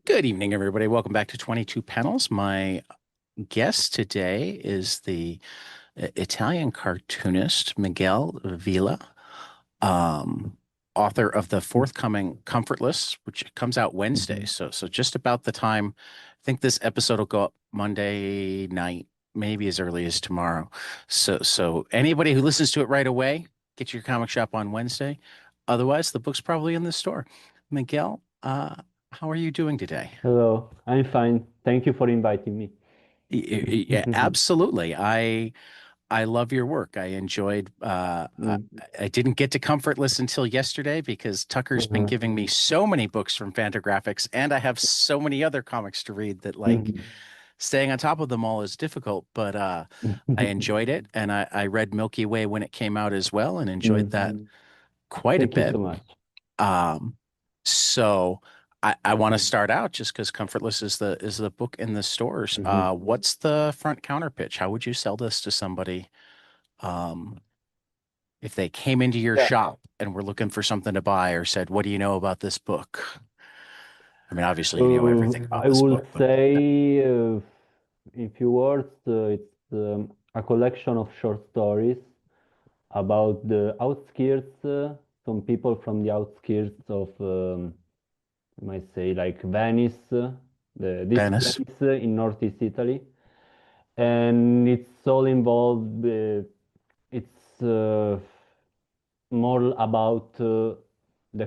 Good evening, everybody. Welcome back to 22 Panels. My guest today is the Italian cartoonist Miguel Vila, um, author of the forthcoming Comfortless, which comes out Wednesday. Mhm. So just about the time. I think this episode will go up Monday night, maybe as early as tomorrow. So anybody who listens to it right away, get your comic shop on Wednesday. Otherwise, the book's probably in the store. Miguel, how are you doing today? Hello, I'm fine. Thank you for inviting me. Yeah, absolutely. I love your work. I enjoyed Mm. I didn't get to Comfortless until yesterday because Tucker's been Uh-huh. giving me so many books from Fantagraphics and I have so many other comics to read that Mhm. staying on top of them all is difficult, but I enjoyed it and I read Milky Way when it came out as well and enjoyed Mm. that quite a Thank you so bit. much. Um, so I want to start out just because Comfortless is the book in the stores. Mhm. What's the front counter pitch? How would you sell this to somebody um, if they came into your Yeah. shop and were looking for something to buy or said, "What do you know about this book?" I mean, obviously you know everything about I this will book, but say, in few words, it's a collection of short stories about the outskirts, some people from the outskirts of, I might say, like Venice, this Venice, place in northeast Italy. And it's all involved. It's more about the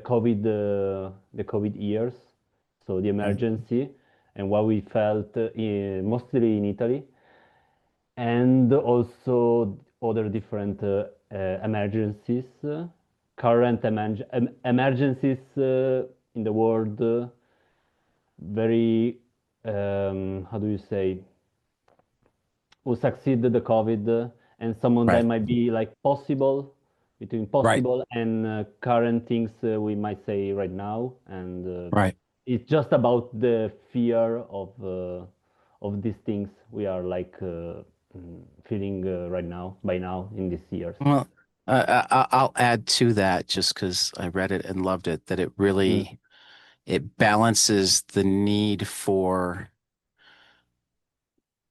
COVID years, so the mm, emergency and what we felt mostly in Italy, and also other different emergencies, current emergencies in the world, very how do you say, who succeeded the COVID, and some of them right, might be like possible, between right, possible and current things we might say right now, and right. it's just about the fear of these things we are like feeling right now, by now in these years. Well, I'll add to that just because I read it and loved it that Mm, it balances the need for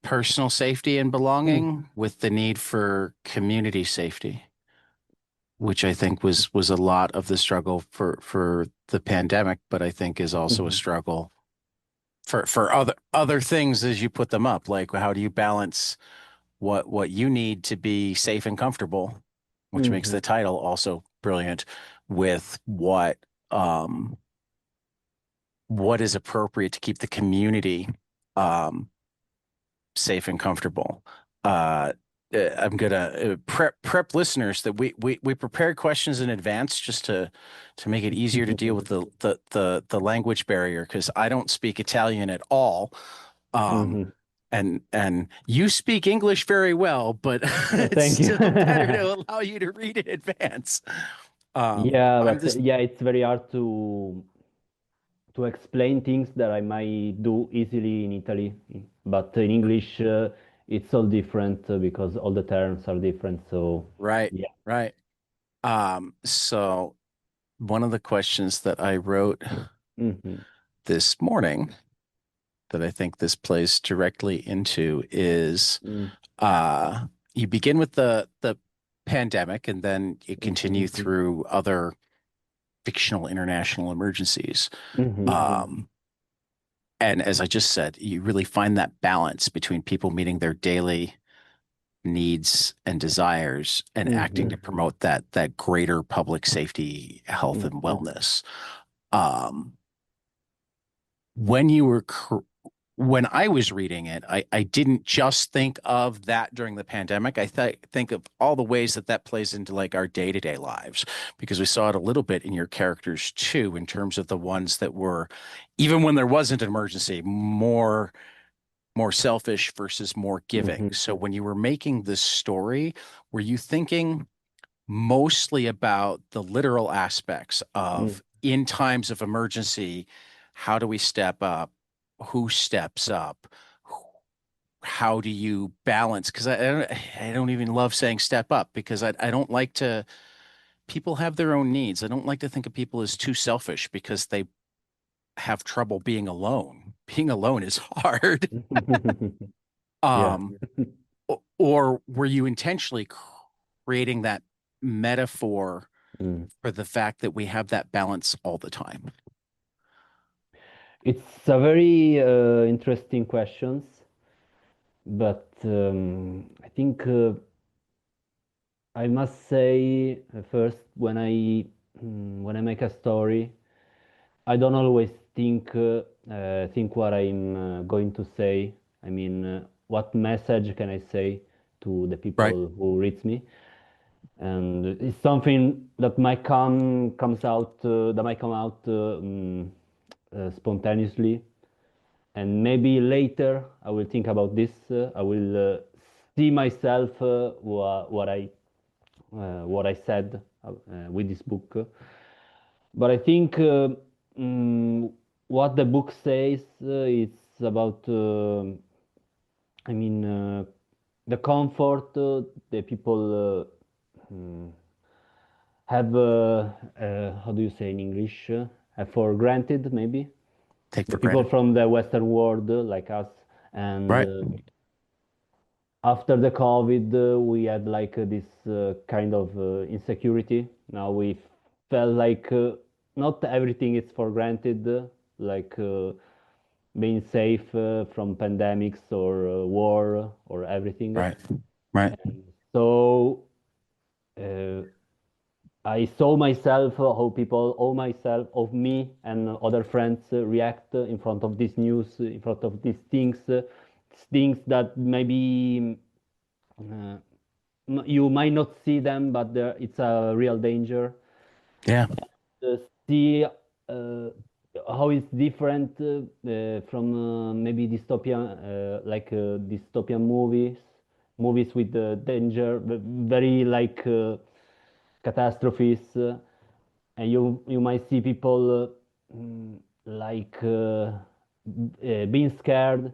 personal safety and mm, belonging with the need for community safety, which I think was a lot of the struggle for the pandemic, but I think is also a mhm, struggle for other things as you put them up. Like how do you balance what you need to be safe and comfortable, which makes mhm, the title also brilliant, with um what is appropriate to keep the community um safe and comfortable. Uh, I'm gonna prep listeners that we prepared questions in advance just to make it easier to deal with the language barrier because I don't speak Italian at all. Um, mhm. and you speak English very well, but it's Thank you. still better to allow you to read in advance. Yeah, I'm but this yeah, it's very hard to explain things that I might do easily in Italy, but in English it's all different because all the terms are different. So right, yeah. right. So one of the questions that I wrote Hmm. this morning that I think this plays directly into is Mm. you begin with the pandemic and then you continue Mhm. through other fictional international emergencies. Mhm. Um, and as I just said, you really find that balance between people meeting their daily needs and desires and acting to Mhm. promote that greater public safety, health, and Mhm. wellness. Um, when you were when I was reading it, I didn't just think of that during the pandemic. Think of all the ways that that plays into like our day-to-day lives because we saw it a little bit in your characters too, in terms of the ones that were, even when there wasn't an emergency, more selfish versus more giving. Mhm. So when you were making this story, were you thinking mostly about the literal aspects Mm. of in times of emergency, how do we step up? Who steps up? How do you balance? Because I don't even love saying step up because I don't like to, people have their own needs. I don't like to think of people as too selfish because have trouble being alone. Being alone is hard. Yeah. Um, or were you intentionally creating that metaphor Mm. for the fact that we have that balance all the time? It's a very interesting questions, but I think I must say first when I make a story, I don't always think what I'm going to say. I mean, what message can I say to the Right. people who reads me? And it's something that might comes out that might come out spontaneously, and maybe later I will think about this. I will see myself what I said with this book. But I think mm, what the book says it's about. I mean, the comfort the people have. How do you say in English? Have for granted, maybe Take the for people granted. from the Western world like us, and Right. after the COVID, we had like this kind of insecurity. Now we felt like not everything is for granted, like being safe from pandemics or war or everything. Right. Right. And so uh, I saw myself, how people, all myself, of me and other friends react in front of this news, in front of these things that maybe uh, you might not see them, but it's a real danger. Yeah. See how it's different from maybe dystopian, like dystopian movies with danger, very like catastrophes, and you might see people like being scared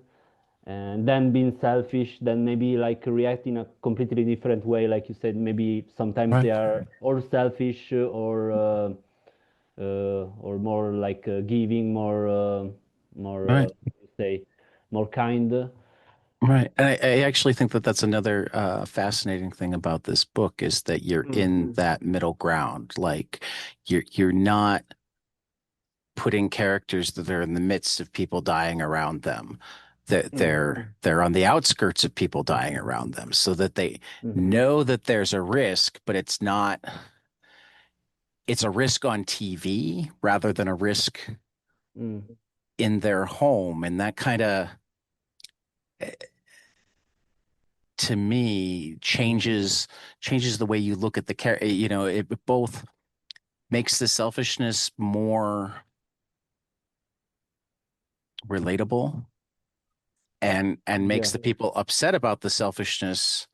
and then being selfish, then maybe like react in a completely different way. Like you said, maybe sometimes they Right. are or selfish or more like giving, more Right. say more kind. Right. And I actually think that that's another fascinating thing about this book is that you're Mm, in that middle ground. Like you're not putting characters that are in the midst of people dying around them. That mm, they're on the outskirts of people dying around them so that they mhm, know that there's a risk, but it's a risk on TV rather than a risk mm, in their home. And that kind of to me mhm, changes the way you look at the character. You know, it both makes the selfishness more relatable and makes yeah. the people upset about the selfishness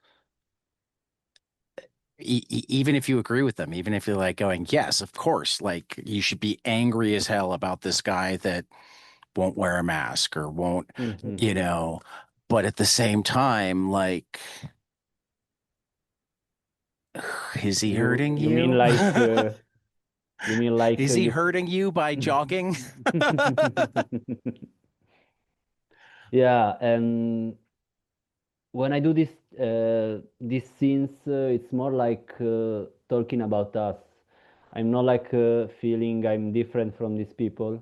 even if you agree with them, even if you're like going, yes, of course, like you should be angry as hell about this guy that won't wear a mask or won't, Mhm. you know, but at the same time, like, is he You hurting you mean you? like you mean like Is he you. hurting you by jogging? Yeah, and when I do these scenes, it's more like talking about us. I'm not like feeling I'm different from these people.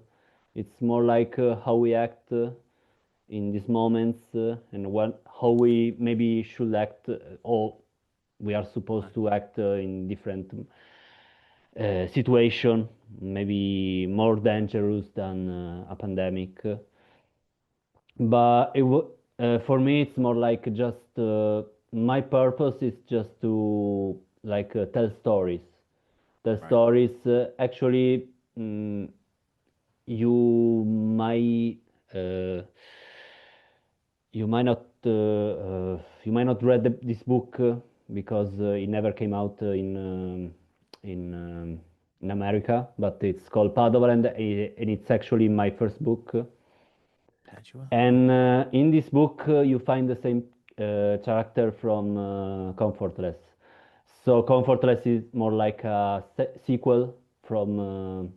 It's more like how we act in these moments and how we maybe should act or we are supposed to act in different situation, maybe more dangerous than a pandemic. But for me, it's more like just my purpose is just to like tell stories. Tell Right, stories. Actually, mm, you might uh, you might not read this book because it never came out in America, but it's called Padova, and it's actually my first book. Padua. And in this book, you find the same character from Comfortless. So Comfortless is more like a sequel from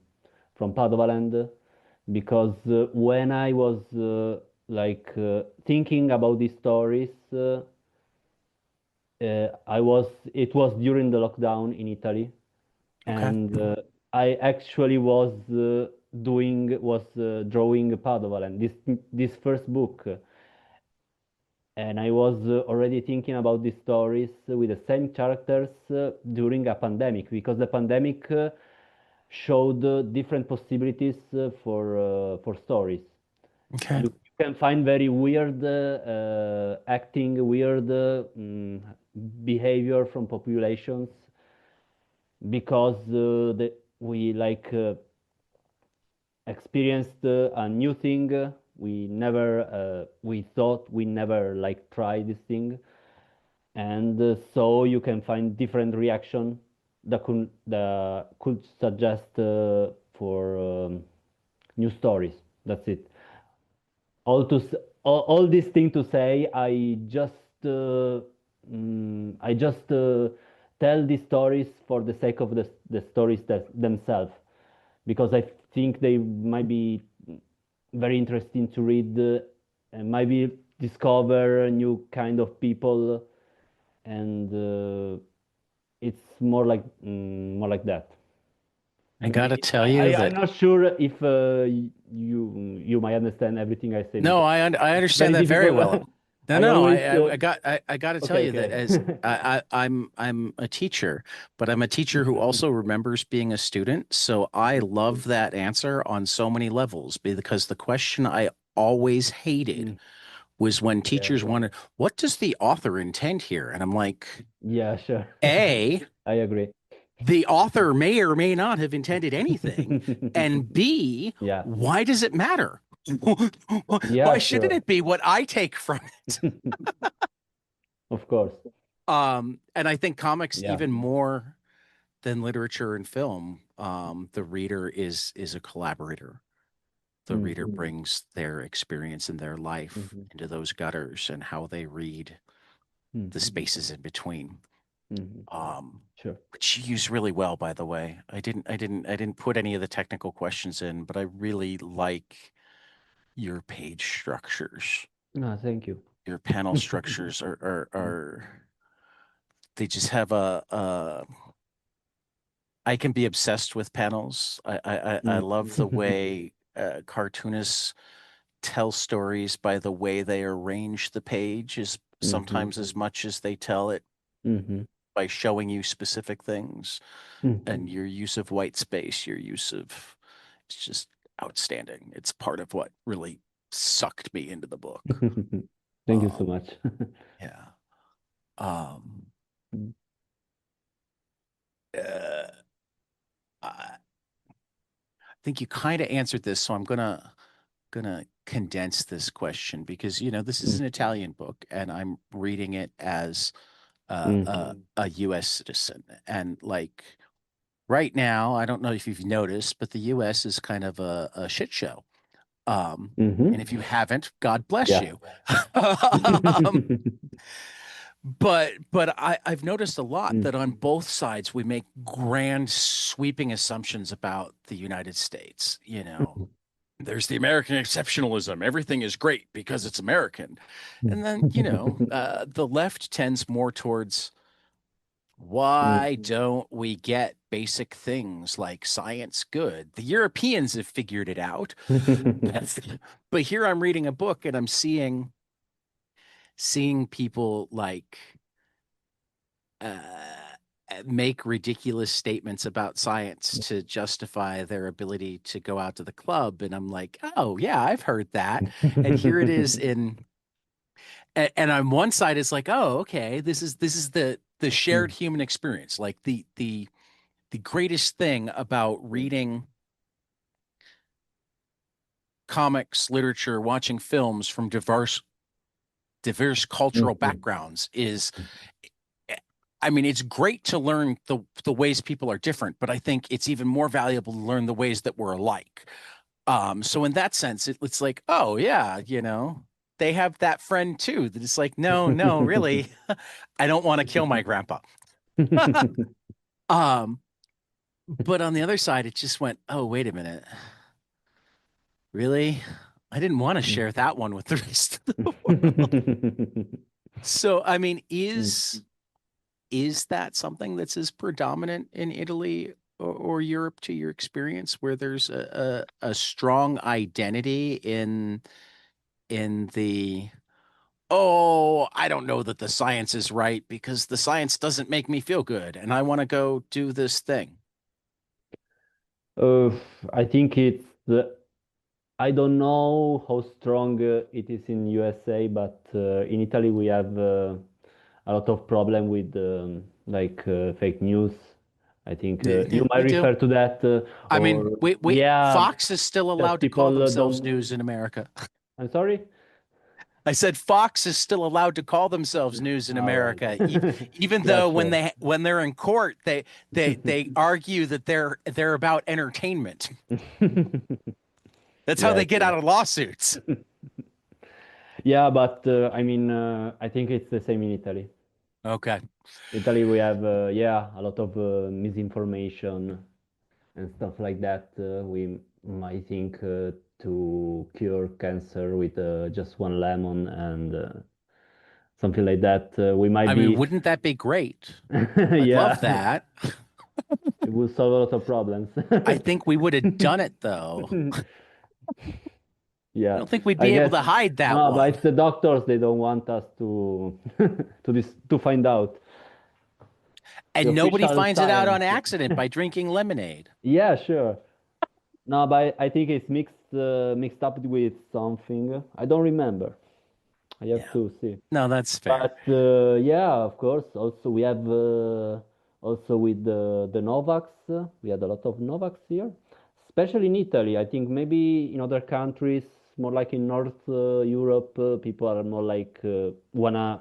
Padovaland. because when I was thinking about these stories, it was during the lockdown in Italy, Okay. and I actually was drawing Padova and this first book, and I was already thinking about these stories with the same characters during a pandemic, because the pandemic showed different possibilities for stories. Okay. You can find very weird acting, weird behavior from populations, because we experienced a new thing. We thought we never like try this thing, and so you can find different reaction that could suggest for new stories. That's it. All this thing to say, I just tell these stories for the sake of the stories themselves, because I think they might be very interesting to read, and maybe discover a new kind of people, and it's more like that. I gotta Maybe tell you I'm that not sure if you might understand everything I say, no, because I it's understand very that very difficult. well. No, I no, always I got to tell okay, you that okay. as I'm a teacher, but I'm a teacher who also remembers being a student. So I love that answer on so many levels because the question I always hated Mm, was when yeah, teachers wanted, what does the author intend here? And I'm like, yeah, sure. A, I agree. the author may or may not have intended anything, and B, Yeah, why does it matter? yeah, Why shouldn't sure. it be what I take from it? Of course. And I think comics Yeah. even more than literature and film, the reader is a collaborator. The reader Hmm. brings their experience and their life Hmm. into those gutters and how they read the Hmm. spaces in between. Hmm. Um, Sure. which you use really well, by the way. I didn't put any of the technical questions in, but I really like your page structures. Ah, thank you. Your panel structures are they just have a I can be obsessed with panels. I Mm. love the way cartoonists tell stories by the way they arrange the page, is Hmm. sometimes as much as they tell it Hmm. by showing you specific things. Hmm. And your use of white space, your use of it's just outstanding. It's part of what really sucked me into the book. Thank you so Um, much. yeah. Um, uh, I think you kind of answered this, so I'm gonna condense this question because this is Mm. an Italian book, and I'm reading it as Mm. a U.S. citizen, and like right now, I don't know if you've noticed, but the U.S. is kind of a shit show. Hmm. And if you haven't, God bless Yeah. you. But I've noticed a lot Mm. that on both sides we make grand sweeping assumptions about the United States. There's the American exceptionalism. Everything is great because it's American. And then, the left tends more towards why don't we get basic things like science good? The Europeans have figured it out. But here I'm reading a book and I'm seeing people like make ridiculous statements about science to justify their ability to go out to the club, and I'm like, oh yeah, I've heard that. And here it is and on one side it's like, oh okay, this is the shared human experience, like the greatest thing about reading comics, literature, watching films from diverse cultural backgrounds is, I mean, it's great to learn the ways people are different, but I think it's even more valuable to learn the ways that we're alike. So in that sense, it's like, oh yeah, they have that friend too. That it's like, no, no, really, I don't want to kill my grandpa. Um, but on the other side, it just went, oh, wait a minute. Really? I didn't want to Mm. share that one with the rest of the world. So, I mean, Mm. is that something that's as predominant in Italy or Europe to your experience, where there's a strong identity in the oh, I don't know that the science is right because the science doesn't make me feel good and I want to go do this thing. Uh, I think it's I don't know how strong it is in USA, but in Italy we have a lot of problem with fake news. I think you Yeah, might we do. refer to that, I mean, or we yeah, Fox is still that allowed to call people themselves don't. news in America. I'm sorry. I said Fox is still allowed to call themselves news in All right. America, even Yeah, though sure. when they're in court, they argue that they're about entertainment. That's how Yeah, they get sure. out of lawsuits. Yeah, but I mean, I think it's the same in Italy. Okay. Italy, we have yeah, a lot of misinformation and stuff like that. We might think to cure cancer with just one lemon and something like that. We might I mean, be, wouldn't that be great? I'd love yeah, that. it will solve a lot of problems. I think we would have done it though. I Yeah, don't think we'd I be able guess to hide that no, but one. it's the doctors. They don't want us to to find out the And nobody official finds it out science. on accident by drinking lemonade. Yeah, sure. No, but I think it's mixed up with something. I don't remember. I have Yeah. to see. No, that's fair. But yeah, of course. Also, we have also with the Novaks. We had a lot of Novaks here, especially in Italy. I think maybe in other countries, more like in North Europe, people are more like wanna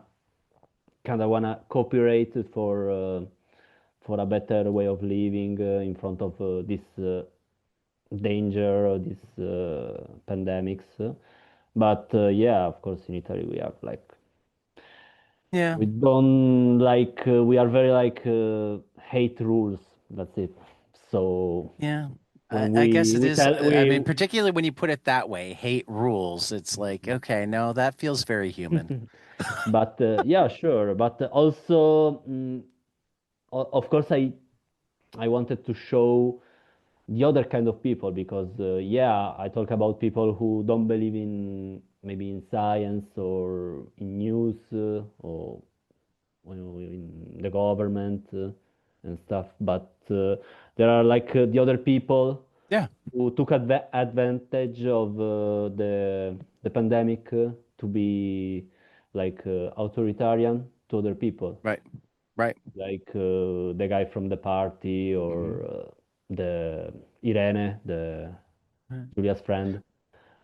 kind of wanna cooperate for a better way of living in front of this danger or this pandemics. But yeah, of course, in Italy we have like Yeah. we don't like we are very like hate rules. That's it. So Yeah. when I guess it we is. tell I we mean, particularly when you put it that way, hate rules. It's like, okay, no, that feels very human. but yeah, sure. But also, of course, I wanted to show the other kind of people because yeah, I talk about people who don't believe in maybe in science or in news or in the government and stuff. But there are like the other people Yeah. who took advantage of the pandemic to be like authoritarian to other people, Right. Right. like the guy from the party or Hmm. the Irene, the Julia's friend,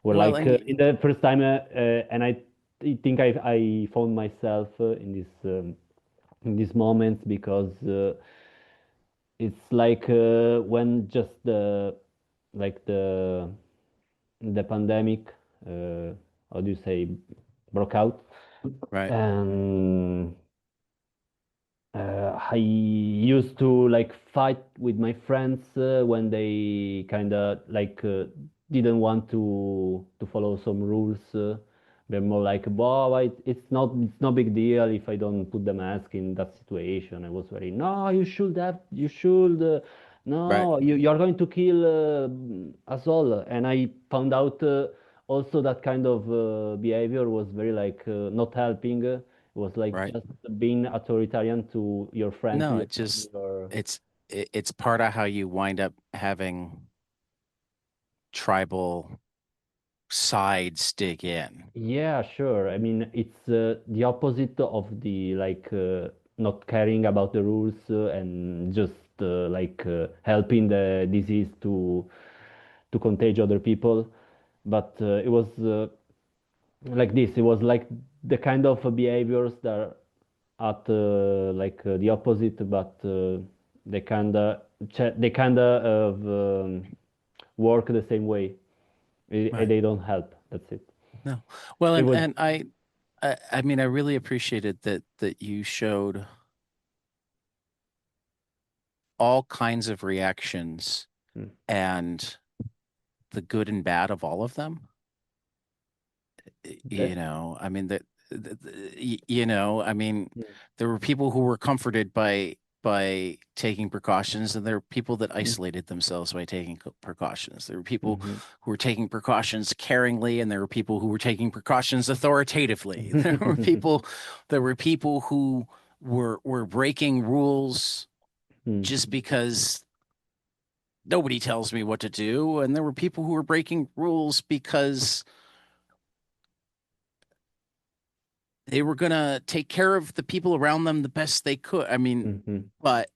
were Well, like and in the first time, and I think I found myself in these moments because it's like when just like the pandemic, how do you say, broke out, right. and I used to like fight with my friends when they kind of like didn't want to follow some rules. They're more like, "Boh, it's no big deal if I don't put the mask in that situation." I was very, "No, you should. Right. No, you're going to kill us all." And I found out also that kind of behavior was very like not helping. It was like Right. just being authoritarian to your friend, to No, your family, or it's it's part of how you wind up having tribal sides dig in. yeah, sure. I mean, it's the opposite of the like not caring about the rules and just helping the disease to contage other people. But it was like this. It was like the kind of behaviors that are at the opposite, but they kinda of work the same way. Right. They don't help. That's it. No. Well, It was. and I mean I really appreciated that you showed all kinds of reactions Mm. and the good and bad of all of them. Okay. I mean I mean, Mm, there were people who were comforted by taking precautions, and there were people that mm, isolated themselves by taking precautions. There were people mhm, who were taking precautions caringly, and there were people who were taking precautions authoritatively. There were people who were breaking rules mm, just because nobody tells me what to do, and there were people who were breaking rules because they were gonna take care of the people around them the best they could. I mean, mhm, but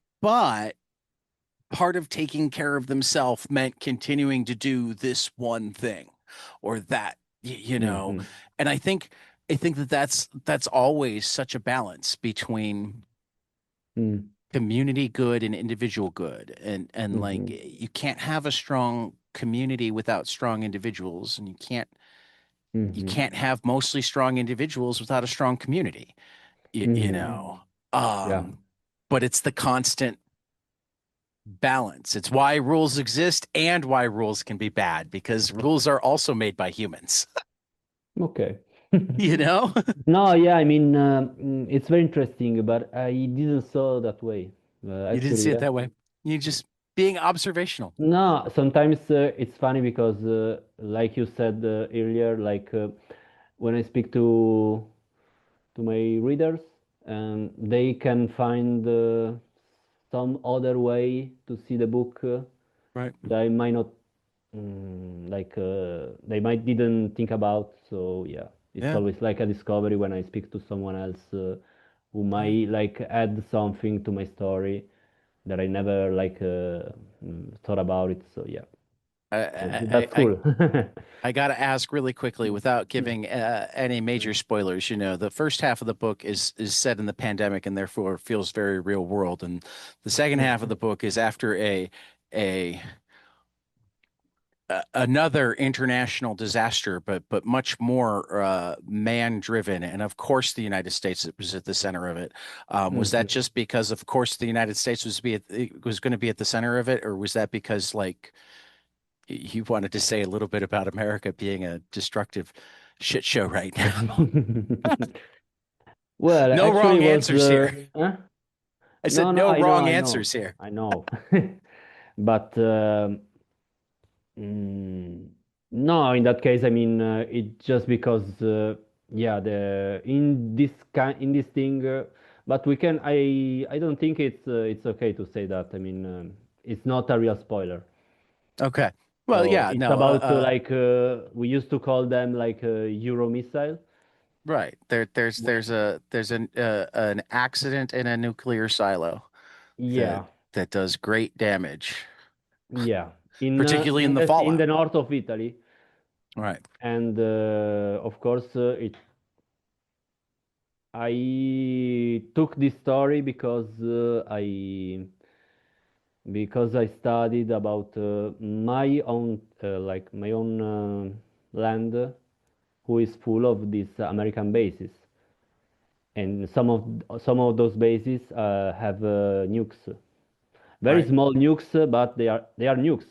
part of taking care of themselves meant continuing to do this one thing or that, mhm, and I think that that's always such a balance between mm, community good and individual good, and like mhm, you can't have a strong community without strong individuals, and you mhm. can't have mostly strong individuals without a strong community. You Mhm. know, Yeah. but it's the constant balance. It's why rules exist and why rules can be bad, because rules are also made by humans. Okay. you know, No, yeah, I mean, it's very interesting, but I didn't saw that way. you didn't Actually, see it yeah. that way. You just being observational, No, sometimes it's funny because, like you said earlier, like when I speak to my readers, and they can find some other way to see the book right? that I might not like they might didn't think about. So yeah, it's Yeah, always like a discovery when I speak to someone else who yeah. might like add something to my story that I never like thought about it. So yeah, I that's I cool. I got to ask really quickly without Mm, giving any mm, major spoilers. The first half of the book is set in the pandemic and therefore feels very real world, and the second half of the mm, book is after a another international disaster, but much more man driven, and of course the United States was at the center of it. Was that mhm. just because, of course, the United States was going to be at the center of it, or was that because like you wanted to say a little bit about America being a destructive shit show right now? Well, No actually, wrong it was answers here. huh? I No, said no, no I know, wrong I know, answers here. I know. But no, in that case, I mean, it just because, yeah, the in this thing, but we can. I don't think it's okay to say that. I mean, it's not a real spoiler. Okay. Well, So yeah, it's no, about like we used to call them like Euro missile. right. There's When, an accident in a nuclear silo that yeah, does great damage, yeah, particularly in the in the fallout. north of Italy, Right. and of course it I took this story because I studied about my own like my own land who is full of these American bases, and some of those bases have nukes, very Right. small nukes, but they are nukes.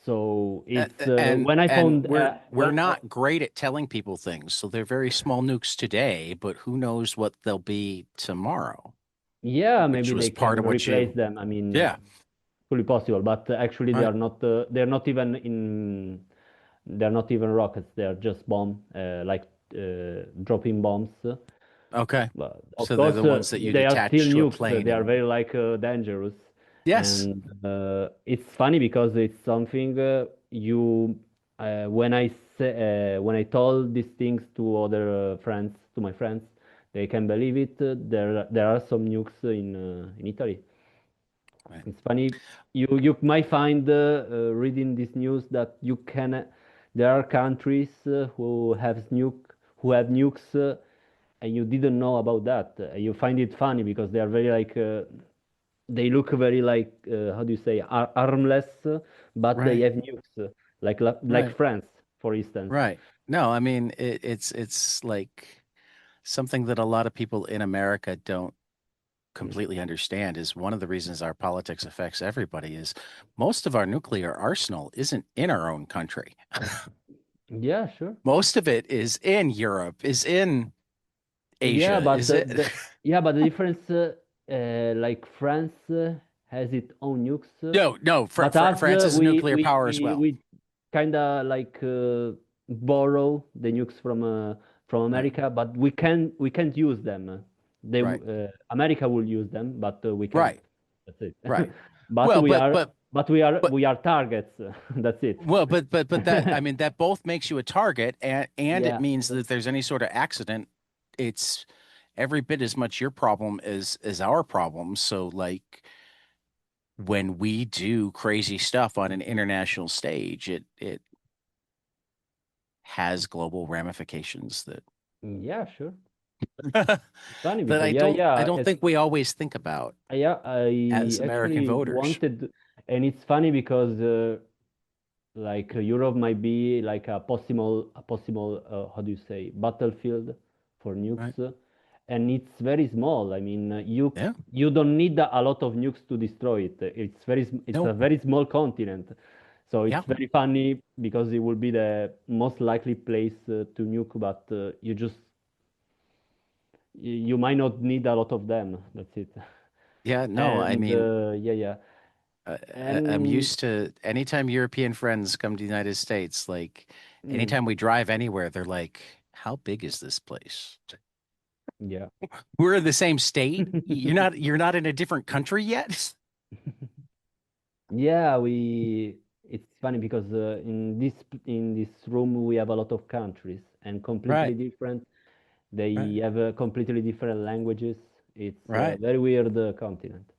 So it's And when I and found we're not great at telling people things, so they're very small nukes today, but who knows what they'll be tomorrow, yeah, which maybe was they part can of what replace you, them. I mean, yeah, fully possible, but actually right. they're not even in they're not even rockets. They're just like dropping bombs. Okay. But of So they're the course, ones that you'd they are still attach to a nukes. plane They are and very like dangerous, yes. and it's funny because it's something you when I told these things to other friends, to my friends, they can believe it. There are some nukes in Italy. Right. It's funny. You might find reading this news that you can. There are countries who have nukes, and you didn't know about that. You find it funny because they are very like they look very like how do you say armless, but they Right. have nukes, like Right. France, for instance. Right. No, I mean it's like something that a lot of people in America don't completely understand is one of the reasons our politics affects everybody is most of our nuclear arsenal isn't in our own country. Yeah, sure. Most of it is in Europe, is in Yeah, Asia, but is it? the difference, like France has its own nukes, No, but us France is a we nuclear we power as we well. we kind of like borrow the nukes from Right, America, but we can't use them. right, America will use them, but we can't. right, That's it. right. But Well, we but are but but we are targets. That's it. but that I mean that both makes you a target and it Yeah. means that if there's any sort of accident, it's every bit as much your problem as our problem. So like when we do crazy stuff on an international stage, it has global ramifications that Yeah, sure. that Funny because I don't think we always think about I as American actually voters. wanted, and it's funny because like Europe might be like a possible how do you say battlefield for Right. nukes, and it's very small. I mean, Yeah. you don't need a lot of nukes to destroy it. It's a No. very small continent, so Yeah. it's very funny because it will be the most likely place to nuke, but you might not need a lot of them. That's it. Yeah. No, I And mean, yeah, yeah. I'm And used to anytime European friends come to the United States, like mm, anytime we drive anywhere, they're like, how big is this place? yeah. We're in the same state. You're not in a different country yet. Yeah, it's funny because in this room we have a lot of countries and completely Right. different. They Right. have completely different languages. It's a Right. very weird continent.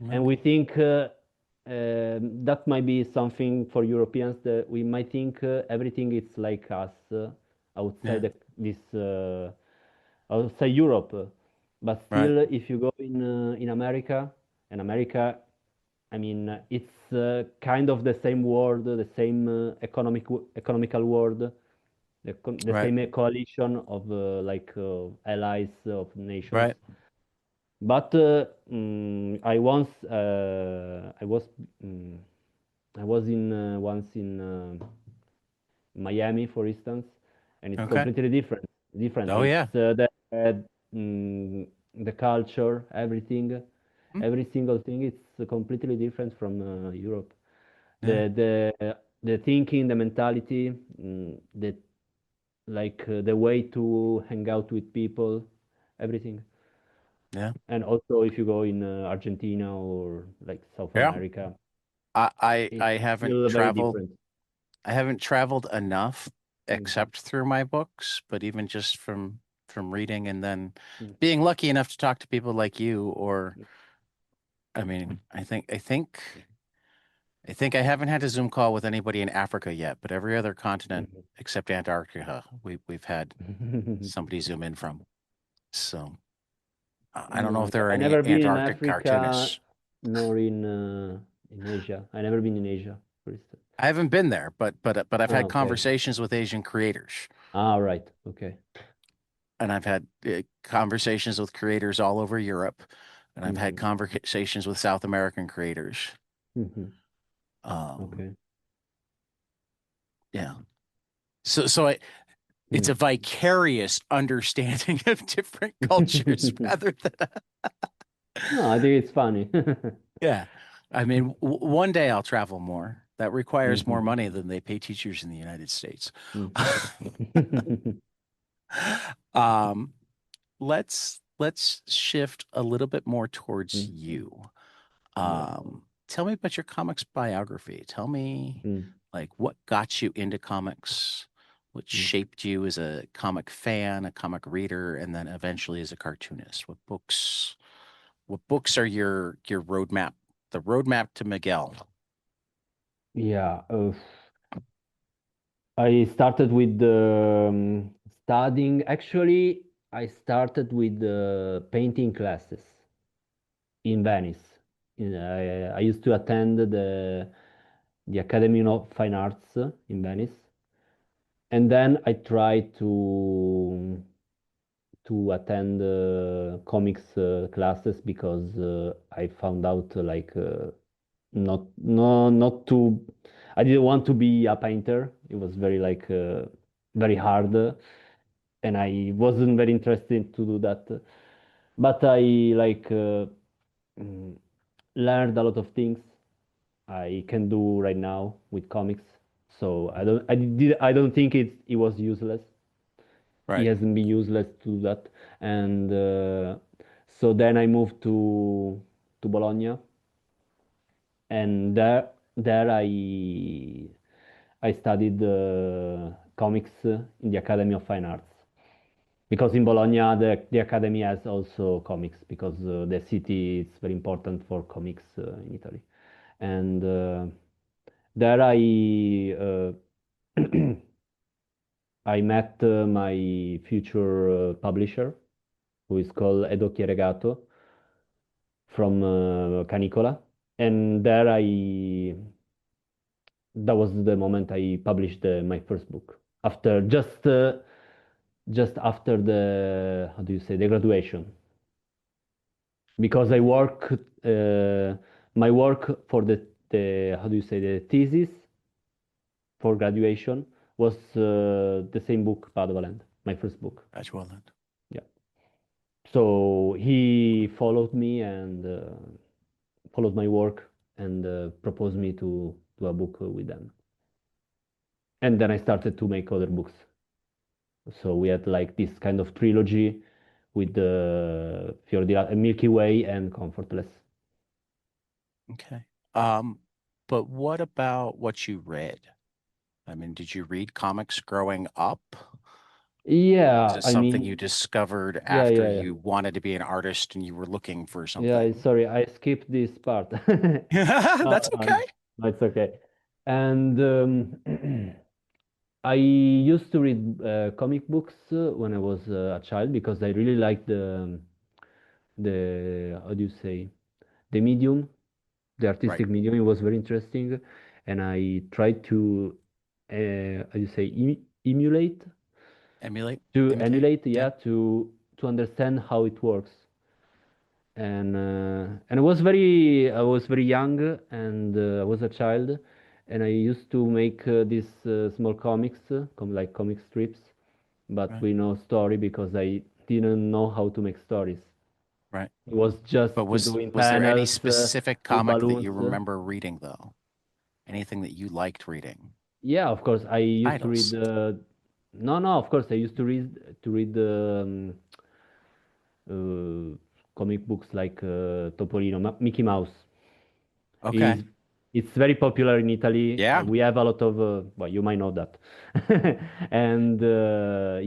Right. And we think that might be something for Europeans that we might think everything is like us outside Yeah. this outside Europe. But Right. still, if you go in America, and America, I mean, it's kind of the same world, the same economical world, the Right. same coalition of allies of nations. Right. But mm, I was in once in Miami, for instance, and it's Okay. completely different. Different. Oh yeah. It's mm, the culture, everything, Hmm. every single thing. It's completely different from Europe. Yeah. The thinking, the mentality, the the way to hang out with people, everything. Yeah. And also, if you go in Argentina or like South Yeah. America, I it's haven't still very traveled. different. I haven't traveled enough Mhm. except through my books, but even just from reading and then Mm. being lucky enough to talk to people like you or I mean, I think I haven't had a Zoom call with anybody in Africa yet, but every other continent except Antarctica, we've had Mhm. somebody Zoom in from. So I don't know No, if there are I any never been in Antarctic Africa cartoonists. nor in Asia. I never been in Asia, for instance. I haven't been there, but I've Ah, had okay. conversations with Asian creators, Ah, right. Okay. and I've had conversations with creators all over Europe, and I've had Hmm. conversations with South American creators. Hmm. Um, Okay. yeah. So it's Mm. a vicarious understanding of different cultures rather than No, I think it's funny. yeah. I mean, one day I'll travel more. That requires more Mhm. money than they pay teachers in the United States. Mhm. um, let's shift a little bit more towards Mm. you. Yeah. Tell me about your comics biography. Tell me Mm. like what got you into comics, what Mm. shaped you as a comic fan, a comic reader, and then eventually as a cartoonist. What books are your roadmap, the roadmap to Miguel? Yeah. I started with studying. Actually, I started with painting classes in Venice. I used to attend the Academy of Fine Arts in Venice, and then I tried to attend comics classes because I found out not to I didn't want to be a painter. It was very hard, and I wasn't very interested to do that. But I mm, learned a lot of things I can do right now with comics. So I don't think it was useless. It Right. hasn't been useless to do that. And so then I moved to Bologna, and there I studied comics in the Academy of Fine Arts. Because in Bologna, the academy has also comics, because the city is very important for comics in Italy. And there I met my future publisher, who is called Edo Chieregato from Canicola. And that was the moment I published my first book. After just after the, how do you say, the graduation. Because I work my work for the how do you say, the thesis for graduation was the same book, Padova Land, my first book. That's well then. Yeah. So he followed me and followed my work and proposed me to do a book with them. And then I started to make other books. So we had like this kind of trilogy with the Fior di Milky Way and Comfortless. Okay. But what about what you read? I mean, did you read comics growing up? Was Yeah, it I something you mean, discovered yeah, after yeah, yeah. you wanted to be an artist and you were looking for Yeah, something? sorry, I skipped this part. No, That's no, okay. no, it's okay. And I used to read comic books when I was a child because I really liked the how do you say, the medium, the Right. artistic medium. It was very interesting, and I tried to how do you say, emulate, Emulate, to imitate. emulate, Yeah. yeah, to understand how it works. And I was very young, and I was a child, and I used to make these small comics, like comic strips, but Right. with no story because I didn't know how to make stories. Right. It was just But doing was there any panels specific with comic that balloons. you remember reading though? Anything that you liked reading? Yeah, of course, I used to read. Titles. No, no, of course, I used to read comic books like Topolino, Mickey Mouse. Okay. Is It's very popular in Italy. Yeah. We have a lot of well, you might know that. And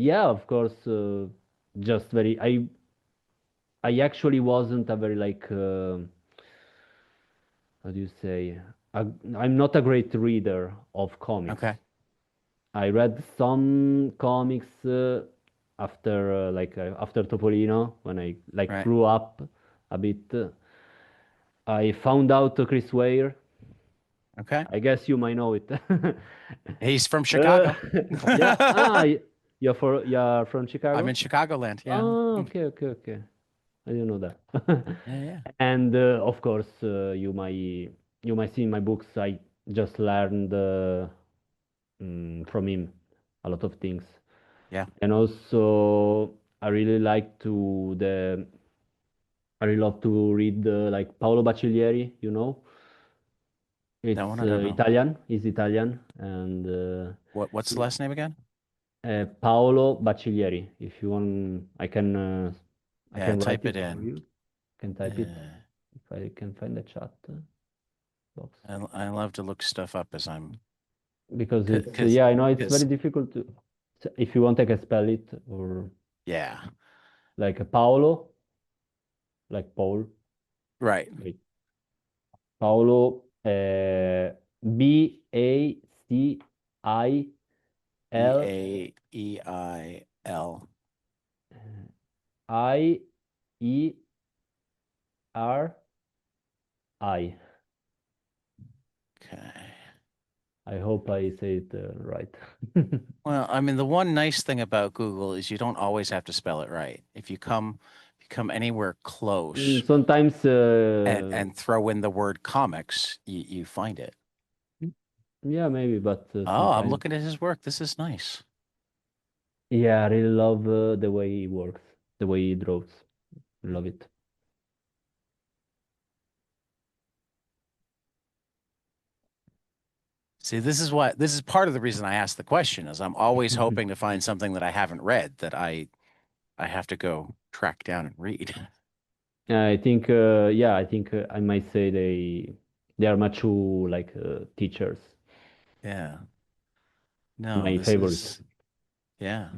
yeah, of course, just very I actually wasn't a very how do you say, a, I'm not a great reader of comics. Okay. I read some comics after Topolino, when I Right. grew up a bit. I found out Chris Ware. Okay. I guess you might know it. He's from Uh, Chicago. yeah. You're from I'm Chicago? in Chicagoland. Yeah. Oh, okay, okay, okay. I didn't know that. Yeah. Yeah. And of course, you might see in my books. I just learned from him a lot of things, Yeah. and also I really like I really love to read like Paolo Bacciglieri. You know, That one it's I don't know. Italian. He's Italian, and What's the last name again? Paolo Bacciglieri. If you want, I Yeah, can write type it it for in. you. Can type it Yeah. if I can find the chat box, I love to look stuff up as I'm because it's because yeah, I know it's very because difficult to. If you want, I can spell it, or yeah. like Paolo, like Paul. Right. Wait, Paolo, B Bacil A E I L. Ieri. Okay. I hope I say it right. Well, I mean, the one nice thing about Google is you don't always have to spell it right. If you come anywhere close Sometimes, and throw in the word comics, you find it. yeah, maybe, but Oh, I'm sometimes, looking at his work. This is nice. yeah, I really love the way he works, the way he draws. Love it. See, this is part of the reason I asked the question is I'm always hoping to find something that I haven't read that I have to go track down and read. I think, yeah, I think I might say they are mature like teachers. Yeah. No, My this favorite. is yeah.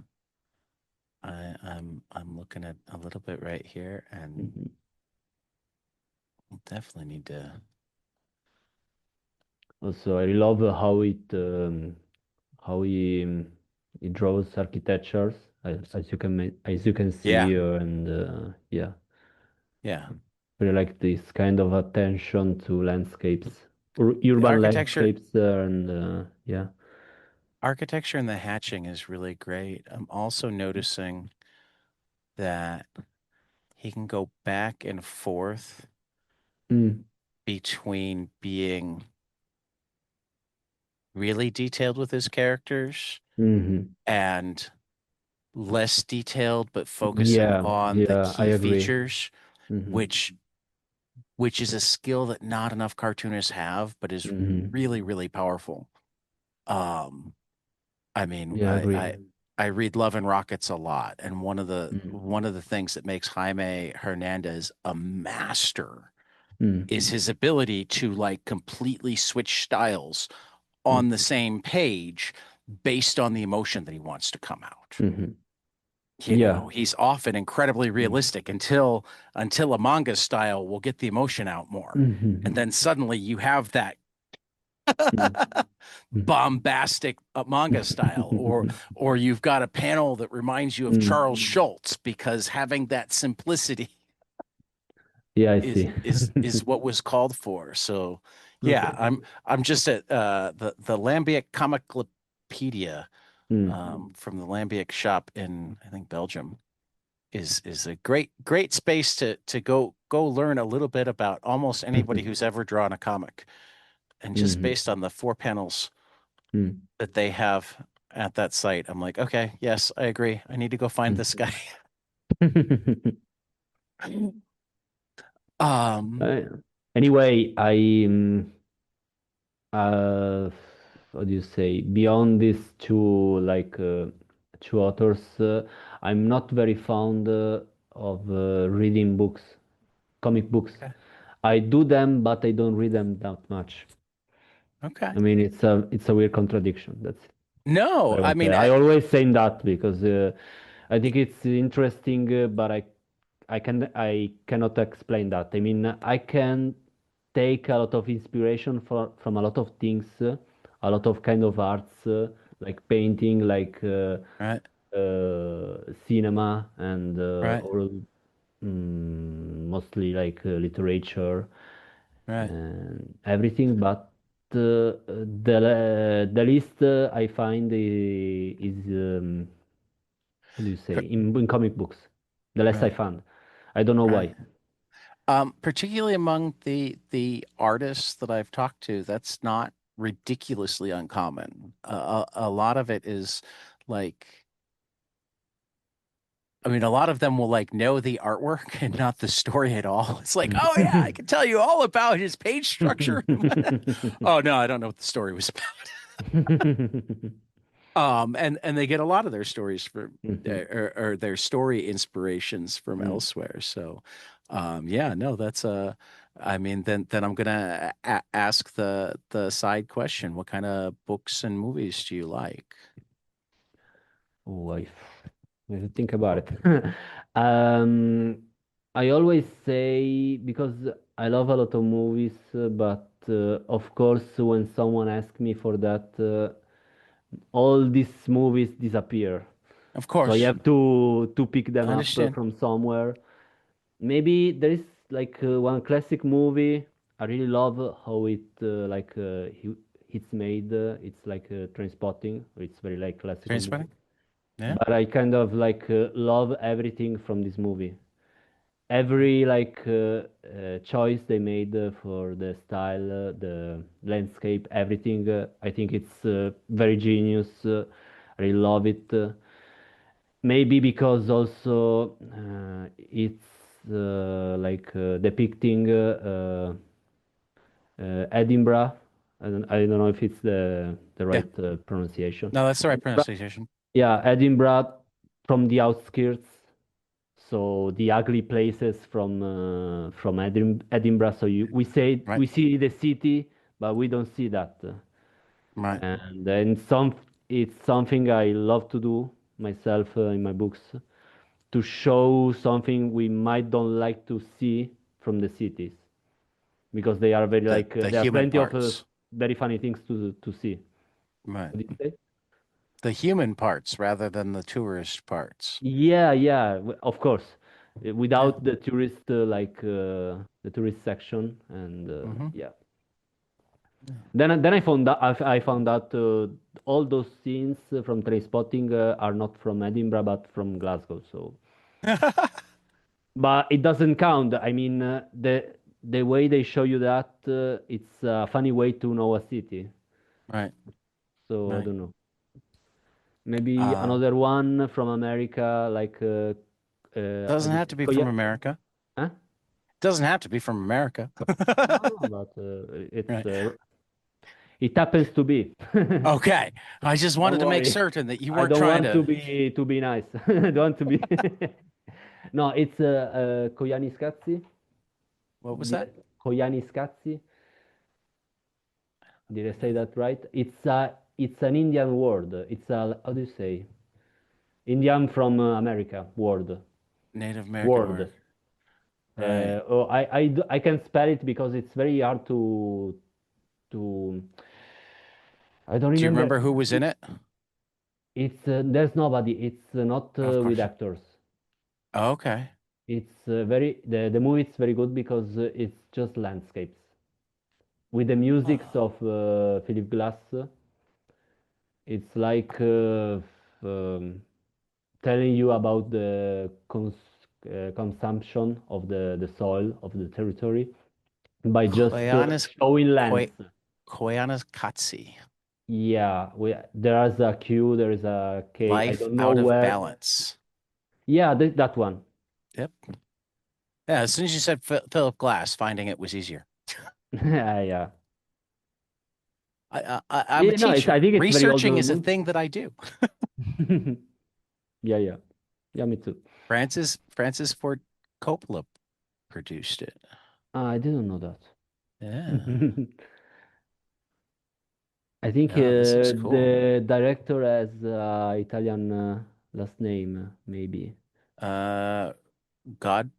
I'm looking at a little bit right here and Mhm. we'll definitely need to. Also, I love how he draws architectures, as you can as you can Yeah. see, and yeah, Yeah. really like this kind of attention to landscapes, The urban architecture landscapes, and yeah. architecture and the hatching is really great. I'm also noticing that he can go back and forth Mm. between being really detailed with his characters Hmm. and less detailed but focusing Yeah, on the yeah, I key agree. features, Hmm. which which is a skill that not enough cartoonists have, but is Hmm. really, really powerful. Um, I mean, Yeah, I agree. I read Love and Rockets a lot, and Mm. one of the things that makes Jaime Hernandez a master Mm. is his ability to like completely switch styles on the Mm. same page based on the emotion that he wants to come out. Hmm. You Yeah. know, he's often incredibly Mm. realistic until a manga style will get the emotion out more. And Hmm. then suddenly you have that Mm. bombastic manga style or you've got a panel that reminds you of Charles Mm. Schultz because having that simplicity Yeah, I see. is what was called for. So yeah, Okay. I'm just at the Lambic Comiclopedia Mm. from the Lambic shop in I think Belgium is a great space to go learn a little bit about almost anybody who's ever drawn a comic. And just Hmm. based on the four panels Mm. that they have at that site, I'm like, okay, yes, I agree. I need to go find this guy. Um, Uh, anyway, uh, what do you say? Beyond these two, like two authors, I'm not very fond of reading books, comic books. okay. I do them, but I don't read them that much. Okay. I mean, it's a weird contradiction. That's what No, I I want to say. mean, I always say that because I think it's interesting, but I cannot explain that. I mean, I can take a lot of inspiration from a lot of things, a lot of kind of arts, like painting, like right, cinema, and right, or mostly like literature right. and everything. But the least I find is how do you say in comic books. The less I Right, found. I don't know right. why. Particularly among the artists that I've talked to, that's not ridiculously uncommon. A lot of it is like, I mean, a lot of them will like know the artwork and not the story at all. It's like, oh yeah, I can tell you all about his page structure. Oh no, I don't know what the story was about. And they get a lot of their stories from Mhm. or their story inspirations from Mm. elsewhere. So, yeah, no, that's I mean, then I'm gonna ask the side question: what kind of books and movies do you like? Oh, I should think about it. Um, I always say because I love a lot of movies, but of course, when someone asks me for that, all these movies disappear. Of So I course, have to pick I them up understand. from somewhere. Maybe there is like one classic movie. I really love how it it's made. It's like Trainspotting. It's very like classical movie. Trainspotting? Yeah. But I kind of like love everything from this movie. Every like choice they made for the style, the landscape, everything. I think it's very genius. I really love it. Maybe because also it's like depicting Edinburgh. I don't know if it's the Yeah. right pronunciation. No, that's the right Edinburgh. pronunciation. Yeah, Edinburgh from the outskirts. So the ugly places from Edinburgh. So Right. we see the city, but we don't see that. Right. And then it's something I love to do myself in my books to show something we might don't like to see from the cities because they are very like The there are human plenty of parts. very funny things to see. Right. What did you say? The human parts rather than the tourist parts. Yeah, yeah, of course. Yeah. Without the tourist the tourist section and Hmm. yeah. Then I found out all those scenes from Trainspotting are not from Edinburgh but from Glasgow. So, but it doesn't count. I mean, the way they show you that it's a funny way to know a city. Right. So I Right. don't know. Maybe Uh, another one from America, like how doesn't do you have say? to be from America. Huh? Doesn't have to be from America. No, but Right. it happens to be. Okay. I just Don't wanted to make worry. certain that you I weren't don't trying want to. to be nice. I don't want to be. No, it's Koyaanisqatsi. What was Did that? I, Koyaanisqatsi. Did I say that right? It's an Indian word. It's a how do you say? Indian from America word. Native American Word. word. Right. I can spell it because it's very hard to I don't Do you remember. remember who was in it? It's there's nobody. It's not Of with course. actors. Okay. It's very the movie is very good because it's just landscapes with the musics Oh. of Philip Glass. It's like telling you about the consumption of the soil of the territory by just Koyanis, showing lands. Koy, Koyanis Katsi. Yeah, there is a Q, there is a K. I Life don't know out of where. balance. Yeah, that one. Yep. Yeah, as soon as you said Philip Glass, finding it was easier. Yeah. I'm a Yeah, no, I teacher. think it's very old Researching is a movie. thing that I do. Yeah, yeah. Yeah, me too. Francis Ford Coppola produced it. Ah, I didn't know that. Yeah. I think Yeah, this looks cool. the director has Italian last name, maybe. Uh, God,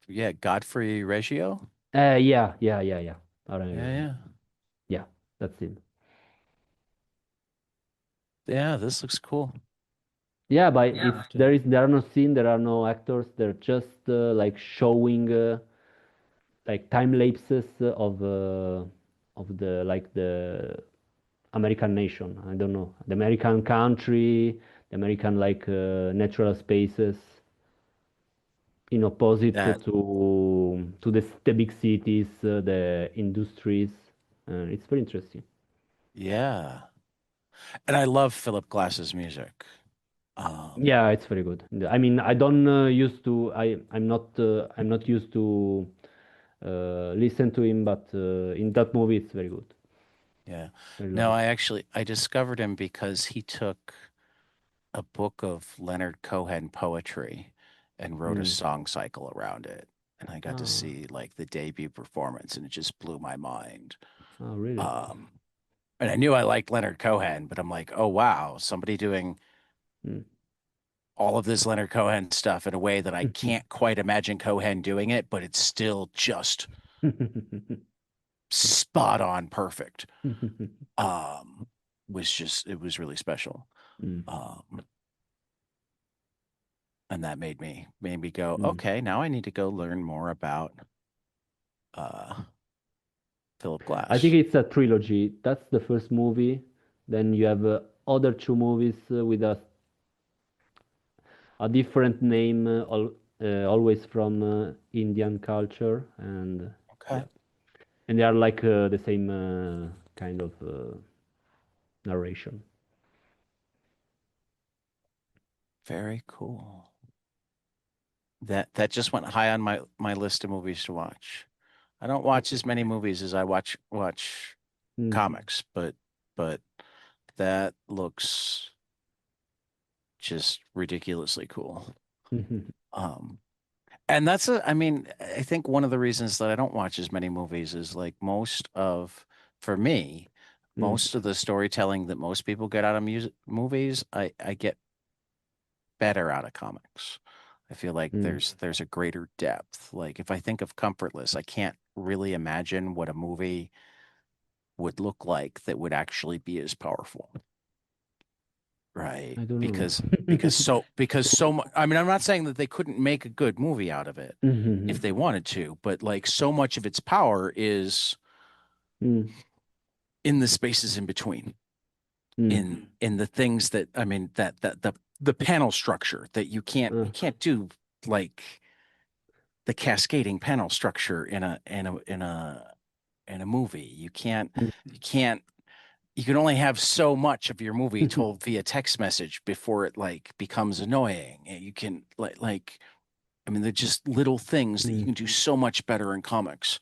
yeah, Godfrey Reggio. Yeah. All right, Yeah, yeah, yeah, that's him. yeah. This looks cool. Yeah, but I'm gonna it's have to. there are no scene, there are no actors. They're just like showing like time lapses of the like the American nation. I don't know the American country, the American like natural spaces in opposite That, to the big cities, the industries. It's very interesting. yeah. And I love Philip Glass's music. Yeah, it's very good. I mean, I don't used to. I'm not used to listen to him, but in that movie, it's very good. Yeah. I love No, it. I discovered him because he took a book of Leonard Cohen poetry and wrote a Mm. song cycle around it. And I got to Ah, see like the debut performance and it just blew my mind. oh, really? Um, and I knew I liked Leonard Cohen, but I'm like, oh wow, somebody doing Mm. all of this Leonard Cohen stuff in a way that I can't quite imagine Cohen doing it, but it's still just spot on perfect. Um, was just it was really special. Mm. Um, and that made me go, Mm. okay, now I need to go learn more about uh Philip I think Glass. it's a trilogy. That's the first movie. Then you have other two movies with a different name, always from Indian culture, and yeah, Okay. and they are like the same kind of narration. Very cool. That just went high on my list of movies to watch. I don't watch as many movies as I watch Mm. comics, but that looks just ridiculously cool. Um, and I mean, I think one of the reasons that I don't watch as many movies is like for me, Mm. most of the storytelling that most people get out of movies, I get better out of comics. I feel like Mm. there's a greater depth. Like if I think of Comfortless, I can't really imagine what a movie would look like that would actually be as powerful. Right. I don't know. Because so much, I mean, I'm not saying that they couldn't make a good movie out of it if Mhm. they wanted to, but like so much of its power is Mm. in the spaces in between, Mm. in the things that I mean that the panel structure that Uh, you can't do like the cascading panel structure in a movie. You can't you can only have so much of your movie mm. told via text message before it like becomes annoying. And you can like I mean, they're just little things that you Mm. can do so much better in comics.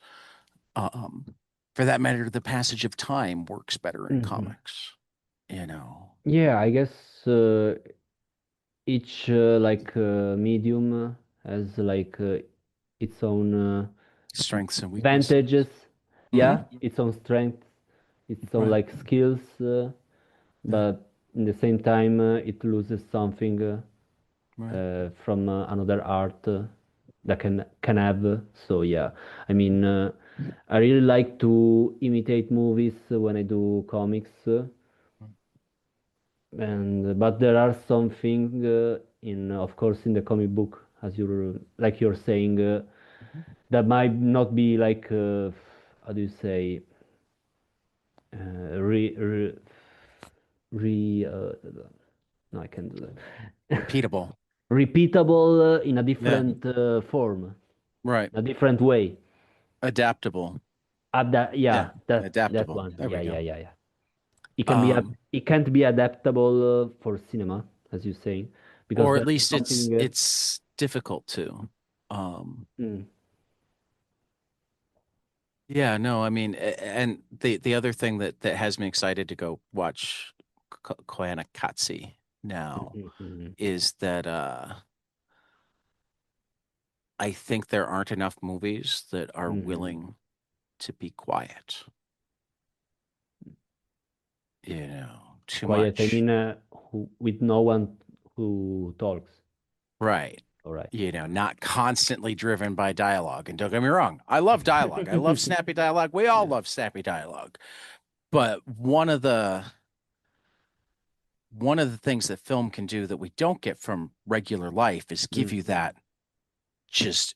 Um, for that matter, the passage of time works better in Mhm. comics, you know, Yeah, I guess each medium has like its own strengths and advantages. weaknesses. Yeah, Hmm. its own strengths, its own Right. like skills, Yeah. but in the same time it loses something Right. from another art that can have. So yeah, I mean, I really like to imitate movies when I do comics, and but there are some things in, of course, in the comic book, as you're saying, Mhm. that might not be like how do you say re, re, no, I can't do that. Repeatable. Repeatable in a Yeah. different form, Right. in a different way. Adaptable. Yeah. Yeah, that Adaptable. one. There we Yeah, go. yeah, yeah, yeah. It can be Um, it can't be adaptable for cinema, as you say, because or at there's least something. it's difficult to. Um, Mm, yeah, no, I mean, and the other thing that has me excited to go watch Koyaanisqatsi now mhm, mhm, is that I think there aren't enough movies that are mhm. willing to be quiet. Too Quiet. I much. mean, with no one who talks. Right. All right. Not constantly driven by dialogue. And don't get me wrong, I love dialogue. I love snappy dialogue. We all Yeah. love snappy dialogue. But one of the things that film can do that we don't get from regular life is give Mm, you that just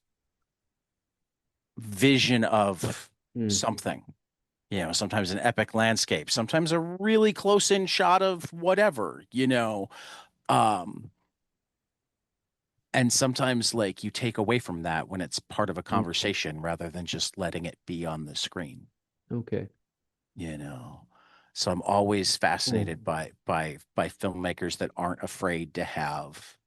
vision of mm, something. Sometimes an epic landscape, sometimes a really close in shot of whatever. Um, and sometimes like you take away from that when it's part of a mm. conversation rather than just letting it be on the screen, Okay. you know. So I'm always Mm, fascinated by filmmakers that aren't afraid to have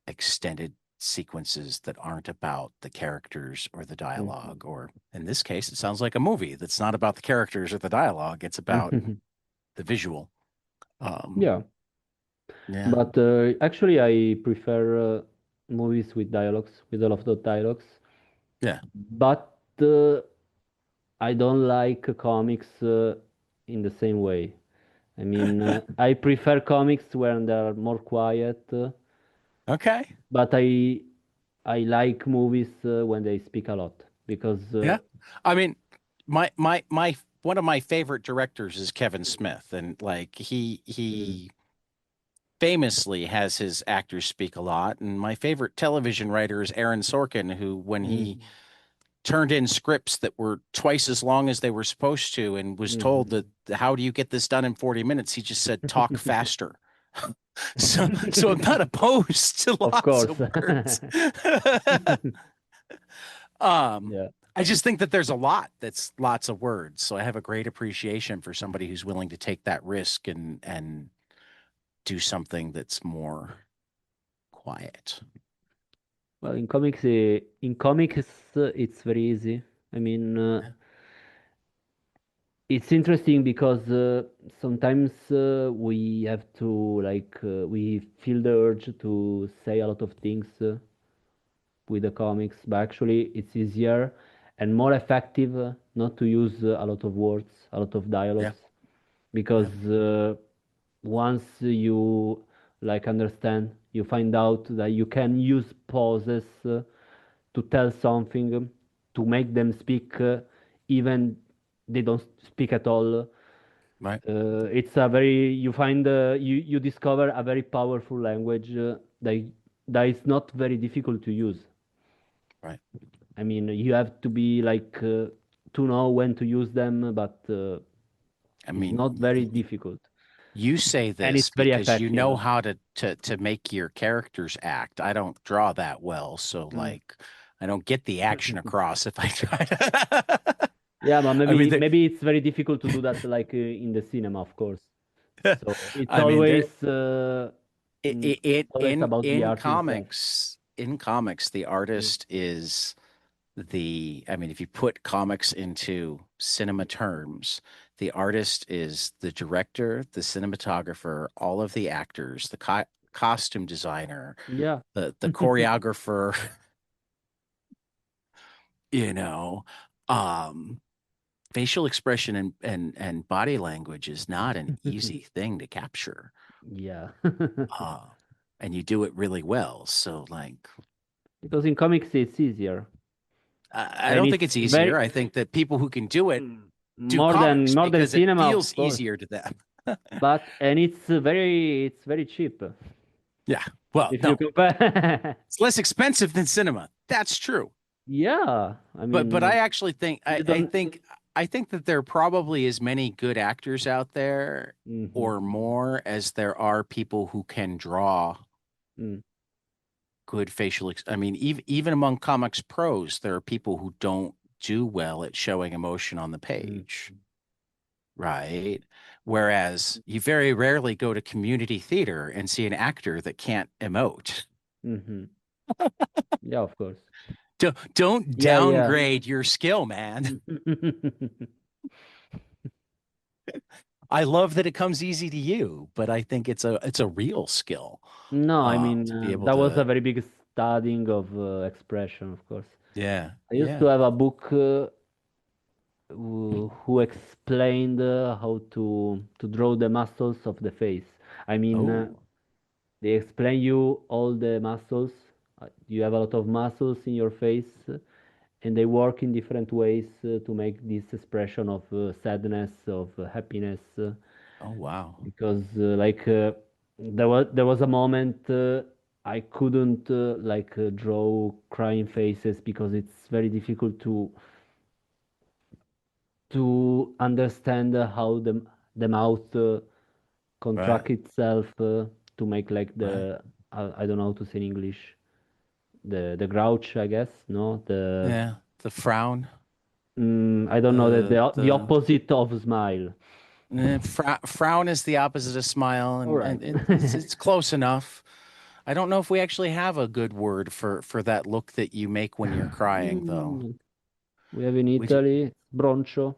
extended sequences that aren't about the characters or the mhm, dialogue, or in this case, it sounds like a movie that's not about the characters or the dialogue. It's about mhm. the visual. Um, Yeah, yeah. but actually, I prefer movies with dialogues, with a lot of dialogues. Yeah. But I don't like comics in the same way. I mean, I prefer comics when they're more quiet, Okay. but I like movies when they speak a lot because Yeah. I mean, my one of my favorite directors is Kevin Smith, and like mm, he famously has his actors speak a lot. And my favorite television writer is Aaron Sorkin, who when mm, he turned in scripts that were twice as long as they were supposed to and was told Mhm. that how do you get this done in 40 minutes? He just said talk faster. So I'm not opposed to Of lots course. of words. um Yeah. I just think that there's a lot that's lots of words. So I have a great appreciation for somebody who's willing to take that risk and do something that's more quiet. Well, in comics, it's very easy. I mean, it's interesting because sometimes we have to we feel the urge to say a lot of things with the comics, but actually it's easier and more effective not to use a lot of words, a lot of Yeah. dialogues, Yeah. because once you understand, you find out that you can use pauses to tell something, to make them speak, even they don't speak at all. Right. It's a very you find you discover a very powerful language that is not very difficult to use. Right. I mean, you have to be to know when to use them, but I it's mean, not very difficult, you say and this it's very because you know effective. how to make your characters act. I don't draw that well, so Mm. like I don't get the action across if I try to. Yeah, but I mean, maybe it's very difficult to do that in the cinema, of course. So I mean, it's always about the in art itself. comics, the Mm. artist is I mean, if you put comics into cinema terms, the artist is the director, the cinematographer, all of the actors, the costume designer, Yeah. the choreographer, you know, um, facial expression and body language is not an easy thing to capture. Yeah. Uh, and you do it really well. So like Because in comics it's easier, I and don't think it's it's easier. very I think that people who can do it mm, do comics more than because it cinema, of feels course. easier to them. But and it's very cheap Yeah. Well, if you no, compare. it's less expensive than cinema. That's true. Yeah, I But I mean, actually think you don't. I think that there are probably as many good actors out there Mhm, or more as there are people who can draw mm, good I mean, even among comics pros, there are people who don't do well at showing emotion on the mm, page, right? Whereas you very rarely go to community theater and see an actor that can't emote. mhm. Yeah, of course. Don't Yeah, yeah. downgrade your skill, man. I love that it comes easy to you, but I think it's a real skill No, I mean to be able that was a to. very big studying of expression, of course. Yeah, I used to yeah. have a book who explained how to draw the muscles of the face. I mean, Oh, they explain you all the muscles. You have a lot of muscles in your face, and they work in different ways to make this expression of sadness, of happiness. oh wow. Because there was a moment I couldn't draw crying faces because it's very difficult to understand how the mouth Right, contract itself to make right. I don't know how to say in English, the grouch, I guess, no, Yeah, the frown, I don't know, the the opposite of smile. frown is the opposite of smile, All right. and it's close enough. I don't know if we actually have a good word for that look that you make when you're crying, though. Mm, we have in Would you? Italy broncio.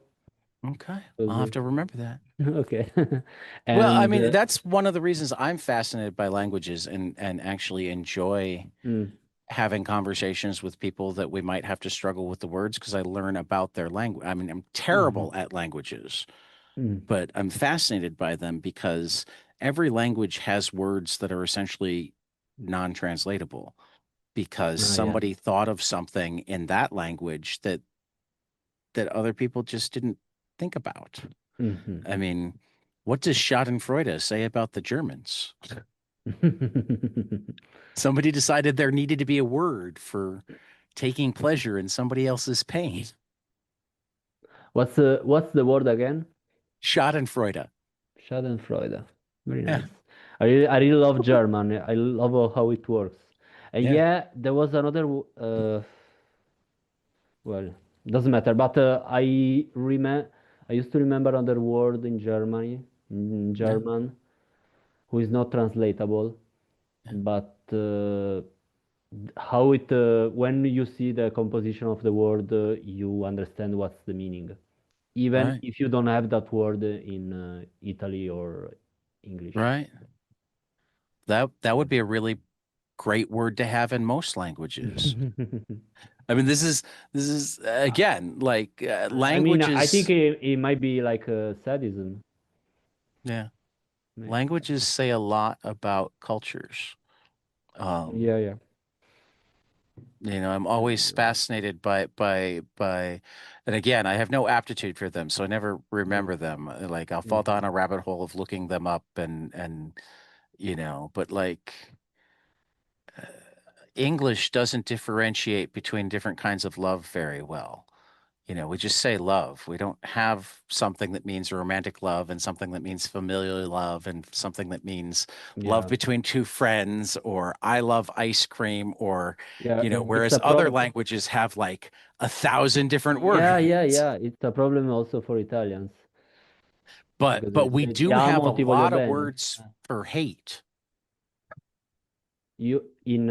Okay, I'll have Così. to remember that. Okay. Well, I And mean, that's one of the reasons I'm fascinated by languages and actually enjoy mm, having conversations with people that we might have to struggle with the words because I learn about their language. I mean, I'm mhm, terrible at languages, mm. but I'm fascinated by them because every language has words that are essentially non-translatable because Ah, yeah. somebody thought of something in that language that other people just didn't think about. Mhm. I mean, what does Schadenfreude say about the Germans? Somebody decided there needed to be a word for taking pleasure in somebody else's pain. What's the word again? Schadenfreude. Schadenfreude. Very Yeah, nice. I really love German. I love how it works. And yeah, yeah, there was another. Well, doesn't matter. But I used to remember another word in yeah, German, who is not translatable. yeah. But how it when you see the composition of the word, you understand what's the meaning, even Right, if you don't have that word in Italy or English. right. That would be a really great word to have in most languages. I mean, this is again like I mean, I think languages. it might be like sadism, Yeah, maybe. languages say a lot about cultures. Yeah, Um, yeah. I'm always Uh, fascinated by, and again, I have no aptitude for them, so I never mm, remember them. Like I'll fall mhm. down a rabbit hole of looking them up and but like uh, English doesn't differentiate between different kinds of love very well. We just say love. We don't have something that means romantic love and something that means familial love and something that means love Yeah, between two friends or I love ice cream or, yeah. It's whereas a other problem. languages have like 1,000 different Yeah, yeah, words. yeah. It's a problem also for Italians But because they but we say do ti have a amo, ti voglio lot of bene. words for hate You in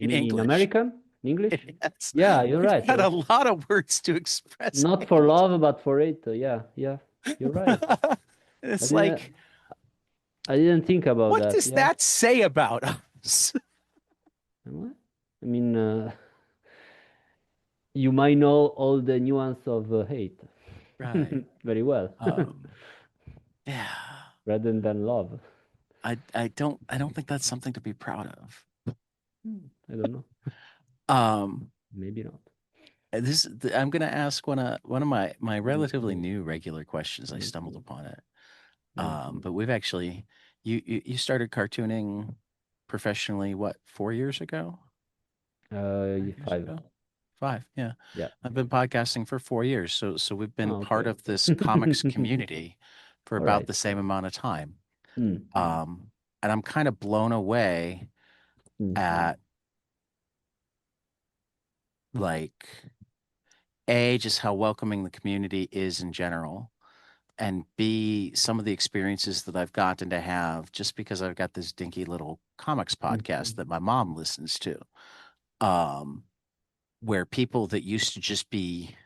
in English. American English? Yes. Yeah, you're We've right. got a lot of words to express Not for hate. love, but for it. Yeah, yeah. You're right. I It's didn't like, I didn't think about what that. does Yeah. that say about us? What? I mean, you might know all the nuance of hate Right. very well, Um, yeah. rather than love. I don't think that's something to be proud of. I don't know. Um, Maybe not. I'm gonna ask one of my relatively new regular questions. I stumbled Mhm. upon it. Mhm. But we've actually you started cartooning professionally, what, 4 years ago? 5 years Five. ago? Five, yeah. Yeah. I've been podcasting for 4 years, so we've been Oh, part okay. of this comics community for All about right. the same amount of time. Mm. Um, and I'm kind of blown away Mhm. at like A, just how welcoming the community is in general, and B, some of the experiences that I've gotten to have just because I've got this dinky little comics podcast Mhm. that my mom listens to, um, where people that used to just be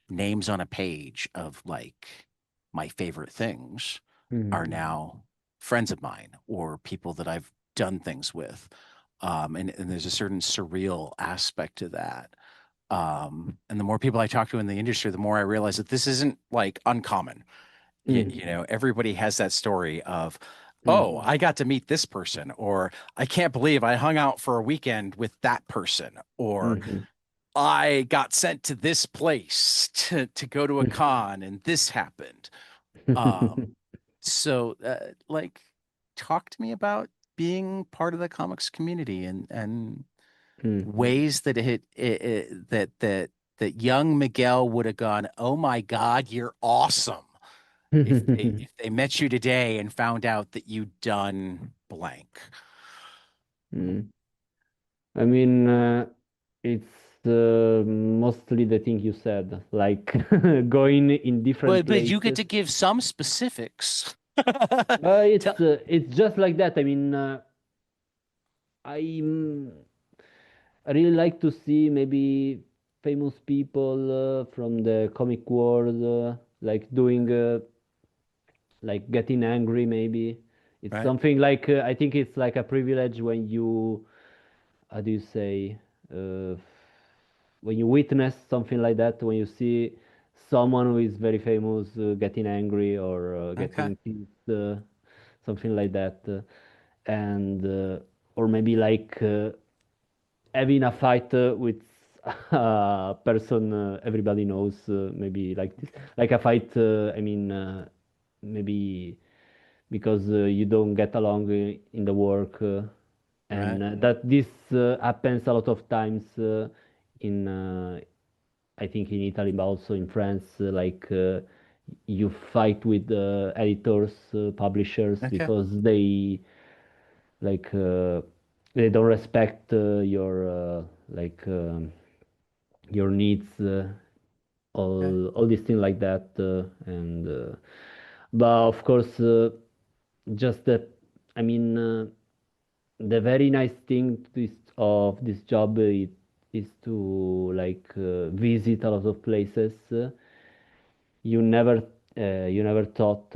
names on a page of like my favorite things are Mhm. now friends of mine or people that I've done things with. And there's a certain surreal aspect to that. And the more people I talk to in the industry, the more I realize that this isn't like uncommon. Mhm. Everybody has that story of, oh, Mhm. I got to meet this person, or I can't believe I hung out for a weekend with that person, or Mhm. I got sent to this place to go to a con and this happened. Um, so like talk to me about being part of the comics community and Mhm. ways that that young Miguel would have gone, "Oh my God, you're awesome." If they met you today and found out that you'd done blank. Mm. I mean, it's mostly the thing you said, like going in different But you get places. to give some specifics. Tell- It's just like that. I mean, I I really like to see maybe famous people from the comic world, like doing like getting angry. Maybe it's right? something like I think it's like a privilege when you how do you say uh, when you witness something like that, when you see someone who is very famous getting angry or Okay. getting pissed, something like that, and or maybe like having a fight with a person everybody knows, maybe like this, like a fight. I mean, maybe because you don't get along in the work, and Right. that this happens a lot of times in I think in Italy, but also in France, you fight with editors, publishers Okay. because like uh, they don't respect your needs, Okay. all these things like that, and but of course, just that I mean. The very nice thing of this job is to visit a lot of places you never you never thought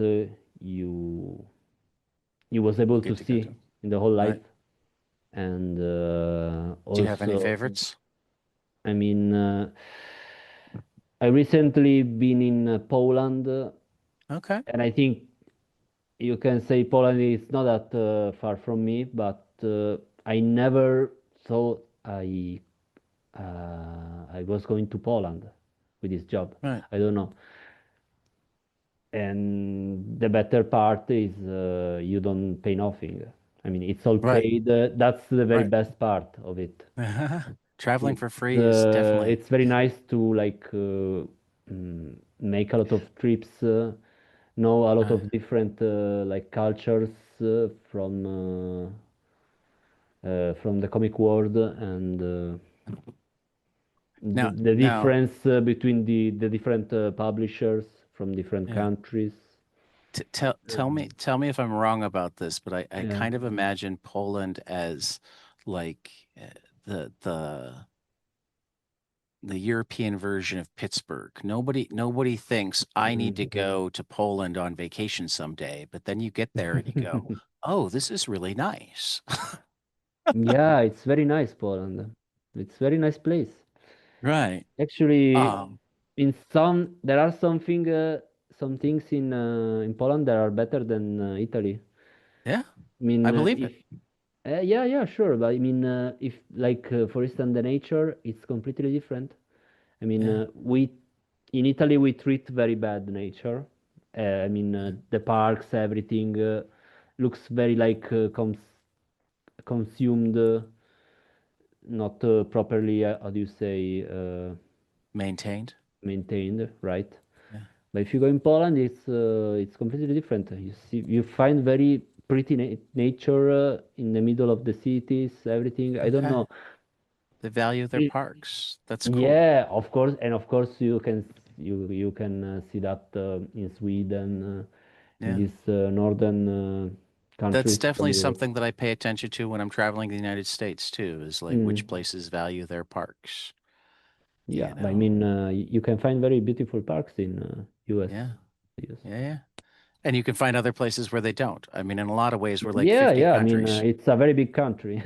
you you was We'll able to get to go see to. in the whole life. Right. And Do you have any also, favorites? I mean, I recently been in Poland, Okay. and I think you can say Poland is not that far from me, but I never thought I was going to Poland with this job. Right. I don't know. And the better part is you don't pay nothing. I mean, it's all Right. paid. That's the very Right. best part of it. Traveling for free is definitely, It's very nice to make a lot of trips, know a lot uh, of different cultures from the comic world, and now, the now, difference between the different publishers from different yeah. countries. Tell me if I'm wrong about this, but I Yeah. kind of imagine Poland as like uh, the the European version of Pittsburgh. Nobody thinks I need to Mm. go to Poland on vacation someday, but then you get there and you go, "Oh, this is really nice." Yeah, it's very nice, Poland. It's very nice place. Right. Actually, Um, there are some things in Poland that are better than Italy. yeah, I mean, I believe if it. yeah, yeah, sure, but I mean, if for instance, the nature, it's completely different. I mean, Yeah. we in Italy we treat very bad nature. I mean, Yeah. the parks, everything looks very consumed, not properly. How do you say? Maintained. Maintained, right? Yeah. But if you go in Poland, it's completely different. You find very pretty nature in the middle of the cities, everything. I don't Okay. know. They value their It- parks. That's cool. yeah, of course, and of course you can see that in Sweden, in Yeah. these northern That's countries from definitely Europe. something that I pay attention to when I'm traveling the United States too, is like which Mm. places value their parks, Yeah, you but I know? mean, you can find very beautiful parks in US. Yeah. Yes. Yeah, yeah. And you can find other places where they don't. I mean, in a lot of ways, we're like Yeah, 50 yeah. I mean, countries. it's a very big country.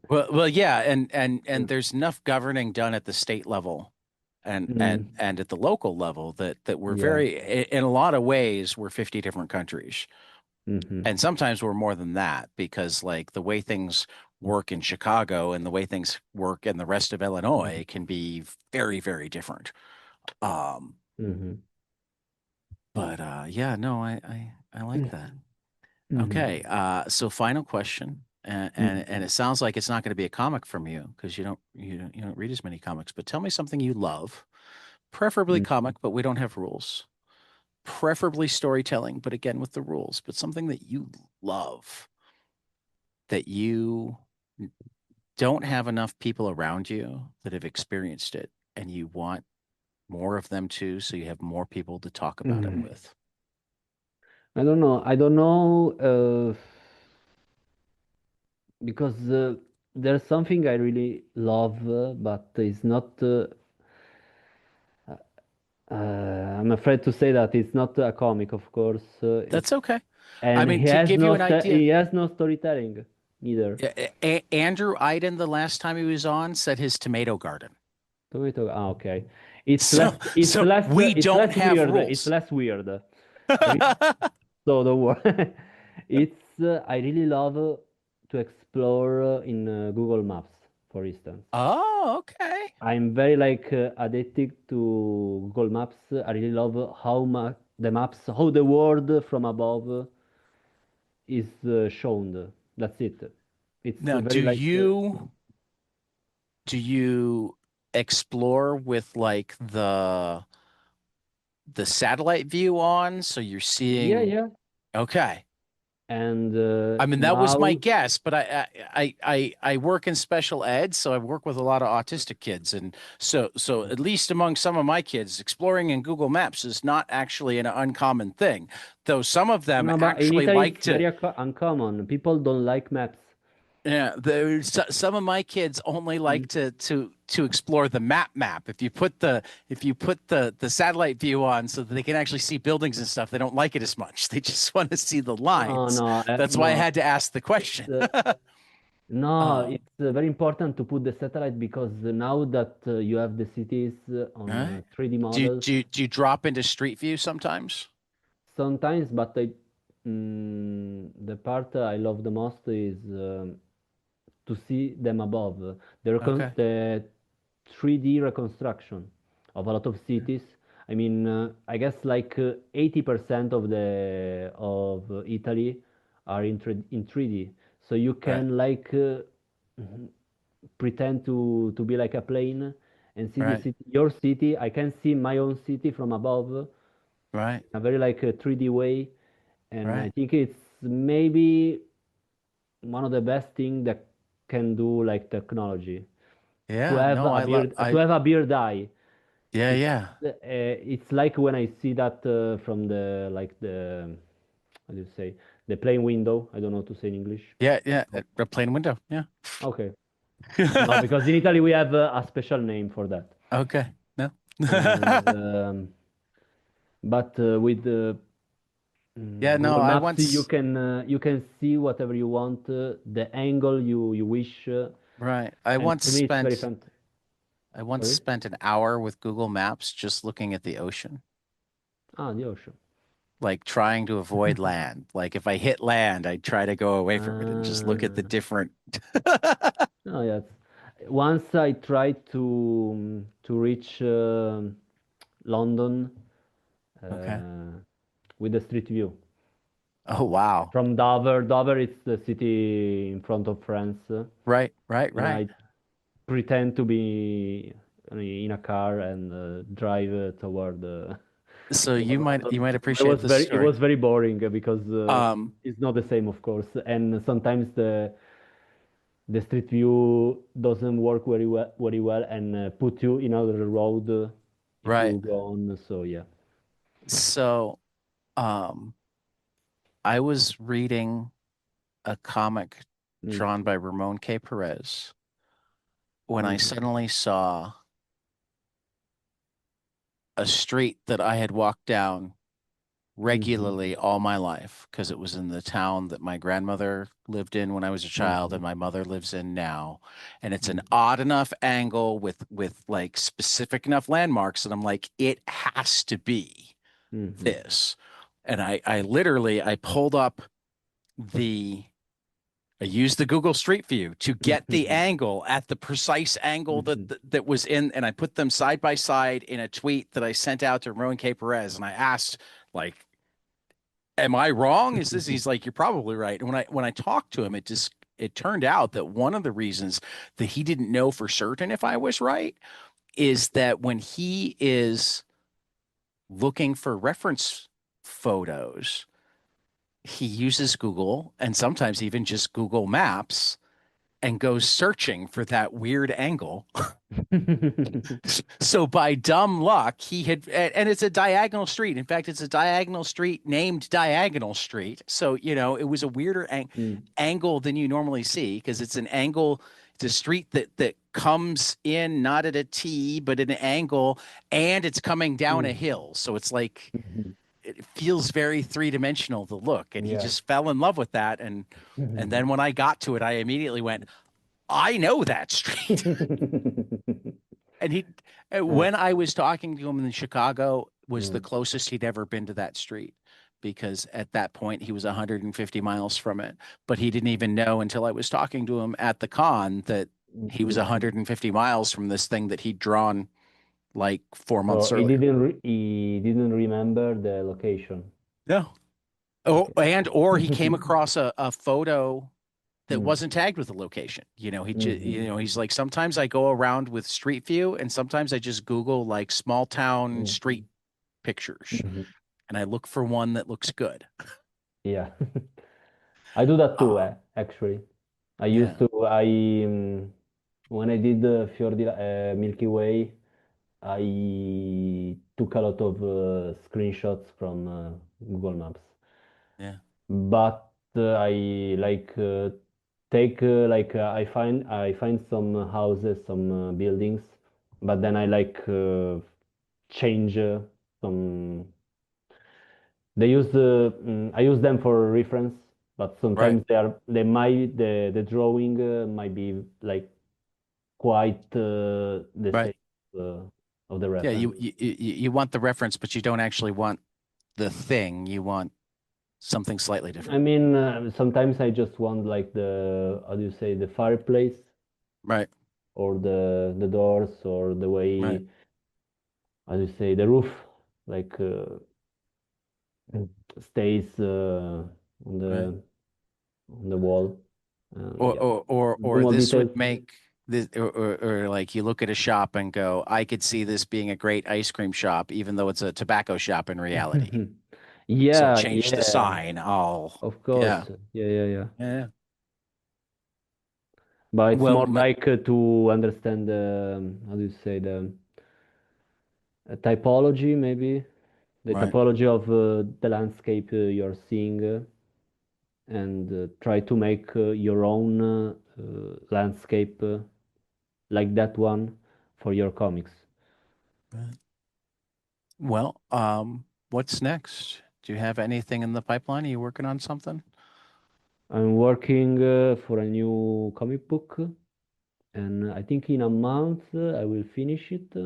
Well, yeah, and Mm. there's enough governing done at the state level Mm. and at the local level that we're Yeah. very, in a lot of ways, we're 50 different countries. Hmm. And sometimes we're more than that because like the way things work in Chicago and the way things work in the rest of Illinois can be very, very different. Um, Hmm. but yeah, no, I like that. Hmm. Okay, so final question, and it sounds like it's not going to be a comic from you because you don't read as many comics. But tell me something you love, preferably Hmm. comic, but we don't have rules. Preferably storytelling, but again with the rules. But something that you love that you don't have enough people around you that have experienced it, and you want more of them too, so you have more people to talk about it Hmm. with. I don't know. I don't know because there's something I really love, but it's not. I'm afraid to say that it's not a comic, of course. That's okay. I And mean, to give you an idea, he has no storytelling neither. Andrew Iden, the last time he was on, said his tomato garden. Tomato. Ah, okay. So we It's don't less have weird. It's rules. less weird. So don't worry. It's I really love to explore in Google Maps, for instance. Oh, okay. I'm very addicted to Google Maps. I really love how the maps, how the world from above is shown. That's it. It's Now, very do you explore with like the satellite view on, so you're Yeah, seeing. yeah. Okay. And I mean, that was my now, guess, but I work in special ed, so I work with a lot of autistic kids, and so at least among some of my kids, exploring in Google Maps is not actually an uncommon thing, though some of them no, but in actually Italy like it's to. very uncommon. People don't like maps. Yeah, there's some of my kids only Mm. like to explore the map. If you put the satellite view on so that they can actually see buildings and stuff, they don't like it as much. They just want to see the No, lines. no, That's why I no. had to ask the It's question. no, Um, it's very important to put the satellite because now that you have the cities on right. 3D Do you, models, do you, do you drop into Street View sometimes? sometimes, but the part I love the most is to see them above. Okay. The 3D reconstruction of a lot of cities. I mean, I guess like 80% of the of Italy are in 3D. So you Right. can like pretend to be like a plane and see the Right. city, your city. I can see my own city from above in Right. a very like a 3D way, and I Right. think it's maybe one of the best thing that can do like technology Yeah. No, to have a beard eye yeah, because yeah. it's like when I see that from the like the how do you say the plane window. I don't know how to say in English. Yeah, yeah. Oh, A plain window. Yeah. okay. No, because in Italy we have a special name for that. Okay. No. And but with Yeah, no, Google I Maps, once. you can see whatever you want, the angle you wish, Right. I and once to me it's very spent fun. I once Sorry? spent an hour with Google Maps just looking at the ocean, Ah, the ocean. like trying to avoid land. Like if I hit land, I try to go away from it and just look at the Ah, different. oh yes. Once I tried to reach London Okay. uh, with the street view Oh, wow. from Dover. Dover is the city in front of France, Right, right, and right. I pretend to be in a car and drive toward So you might London. you might appreciate this It story. was very boring because Um, it's not the same, of course, and sometimes the street view doesn't work very well and put you in another road if right. you go on. So yeah. So, um, I was reading a comic Mm, drawn by Ramon K. Perez when I mhm, suddenly saw a street that I had walked down mhm, regularly all my life because it was in the town that my grandmother lived in when I was a child and mhm, my mother lives in now. And it's an mhm, odd enough angle with like specific enough landmarks that I'm like, it has to be mhm, this. And I literally I pulled up the I used the Google Street View to get the mhm, angle at the precise angle that mhm, that, that was in, and I put them side by side in a tweet that I sent out to Rowan K. Perez, and I asked, like, am I wrong? Is this? He's like, you're probably right. And when I talked to him, it turned out that one of the reasons that he didn't know for certain if I was right is that when he is looking for reference photos, he uses Google and sometimes even just Google Maps and goes searching for that weird angle. So by dumb luck, he had, and it's a diagonal street. In fact, it's a diagonal street named Diagonal Street. So, it was a weirder mm, angle than you normally see because it's an angle. It's a street that comes in not at a T, but at an angle, and it's coming down a mm, hill. So it's like mhm. it feels very three-dimensional to look. And he Yeah. just fell in love with that. And then when I got to it, I immediately went, I know that street. And Uh, when I was talking to him in Chicago, was the mm, closest he'd ever been to that street because at that point he was 150 miles from it. But he didn't even know until I was talking to him at the con that he was mhm. 150 miles from this thing that he'd drawn like 4 months So earlier. he didn't remember the location. No. Oh, Okay. or he came across a photo that wasn't tagged with a location. Mm-hmm. He's like, sometimes I go around with Street View and sometimes I just Google like small town Mm-hmm. street pictures Mm-hmm. and I look for one that looks good. Yeah. I do that too, Uh, actually. I used yeah, to, when I did the Milky Way, I took a lot of screenshots from Google Maps. yeah, But I like take like I find some houses, some buildings, but then I like change some. I use them for reference, but right, sometimes the drawing might be like quite the right. same uh, of the Yeah, reference. you want the reference, but you don't actually want the thing. You want something slightly I different. mean, sometimes I just want like the how do you say the fireplace Right, or the doors or the right, way how do you say the roof like stays on right. the wall. Yeah, Or small this would details. make this, or like you look at a shop and go, I could see this being a great ice cream shop, even though it's a tobacco shop in reality. So I'll Yeah, change the yeah, sign. I'll, of yeah, course. Yeah, yeah, yeah. yeah. But it's Well, more like to understand the how do you say the typology, maybe the right. typology of the landscape you're seeing, and try to make your own landscape like that one for your comics. Right. Well, what's next? Do you have anything in the pipeline? Are you working on something? I'm working for a new comic book, and I think in a month I will finish it.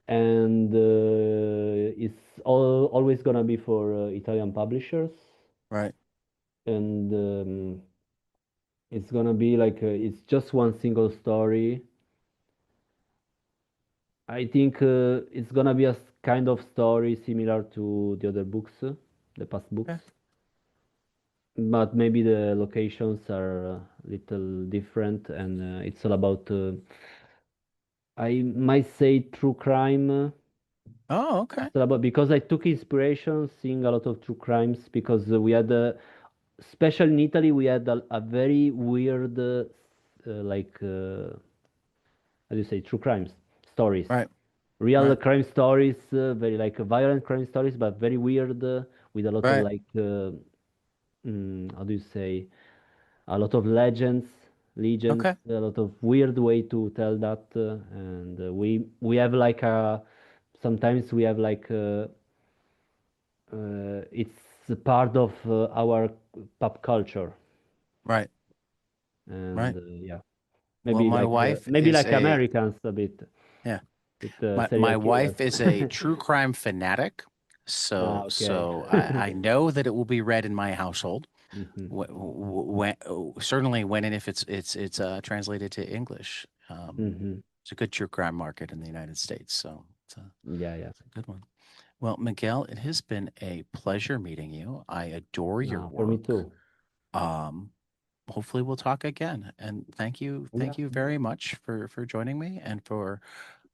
And it's always gonna be for Italian publishers, Right, and it's gonna be like it's just one single story. I think it's gonna be a kind of story similar to the other books, the past books, okay, but maybe the locations are a little different, and it's all about I might say true crime. oh, okay, It's all about because I took inspiration seeing a lot of true crimes because we had especially in Italy, we had a very weird, like, how do you say, true crimes stories, right, real right, crime stories, very like violent crime stories, but very weird, with a lot of right, like, how do you say, a lot of legends, okay, a lot of weird way to tell that, and we have like a sometimes we have like it's a part of our pop culture, right, and right. yeah. Well, my wife Maybe is like a, Americans a bit yeah, with my serial killers. wife is a true crime fanatic. Ah, okay. I know that it will be read in my household. Hmm. When, certainly when and if it's translated to English. Hmm. It's a good true crime market in the United States, so Yeah, yeah. it's a good one. Well, Miguel, it has been a pleasure meeting you. I adore your For me work. too. Um, Hopefully we'll talk again. And Yeah. thank you very much for joining me and for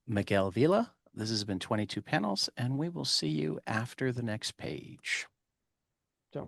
Miguel Vila. This has been 22 panels, and we will see you after the next page.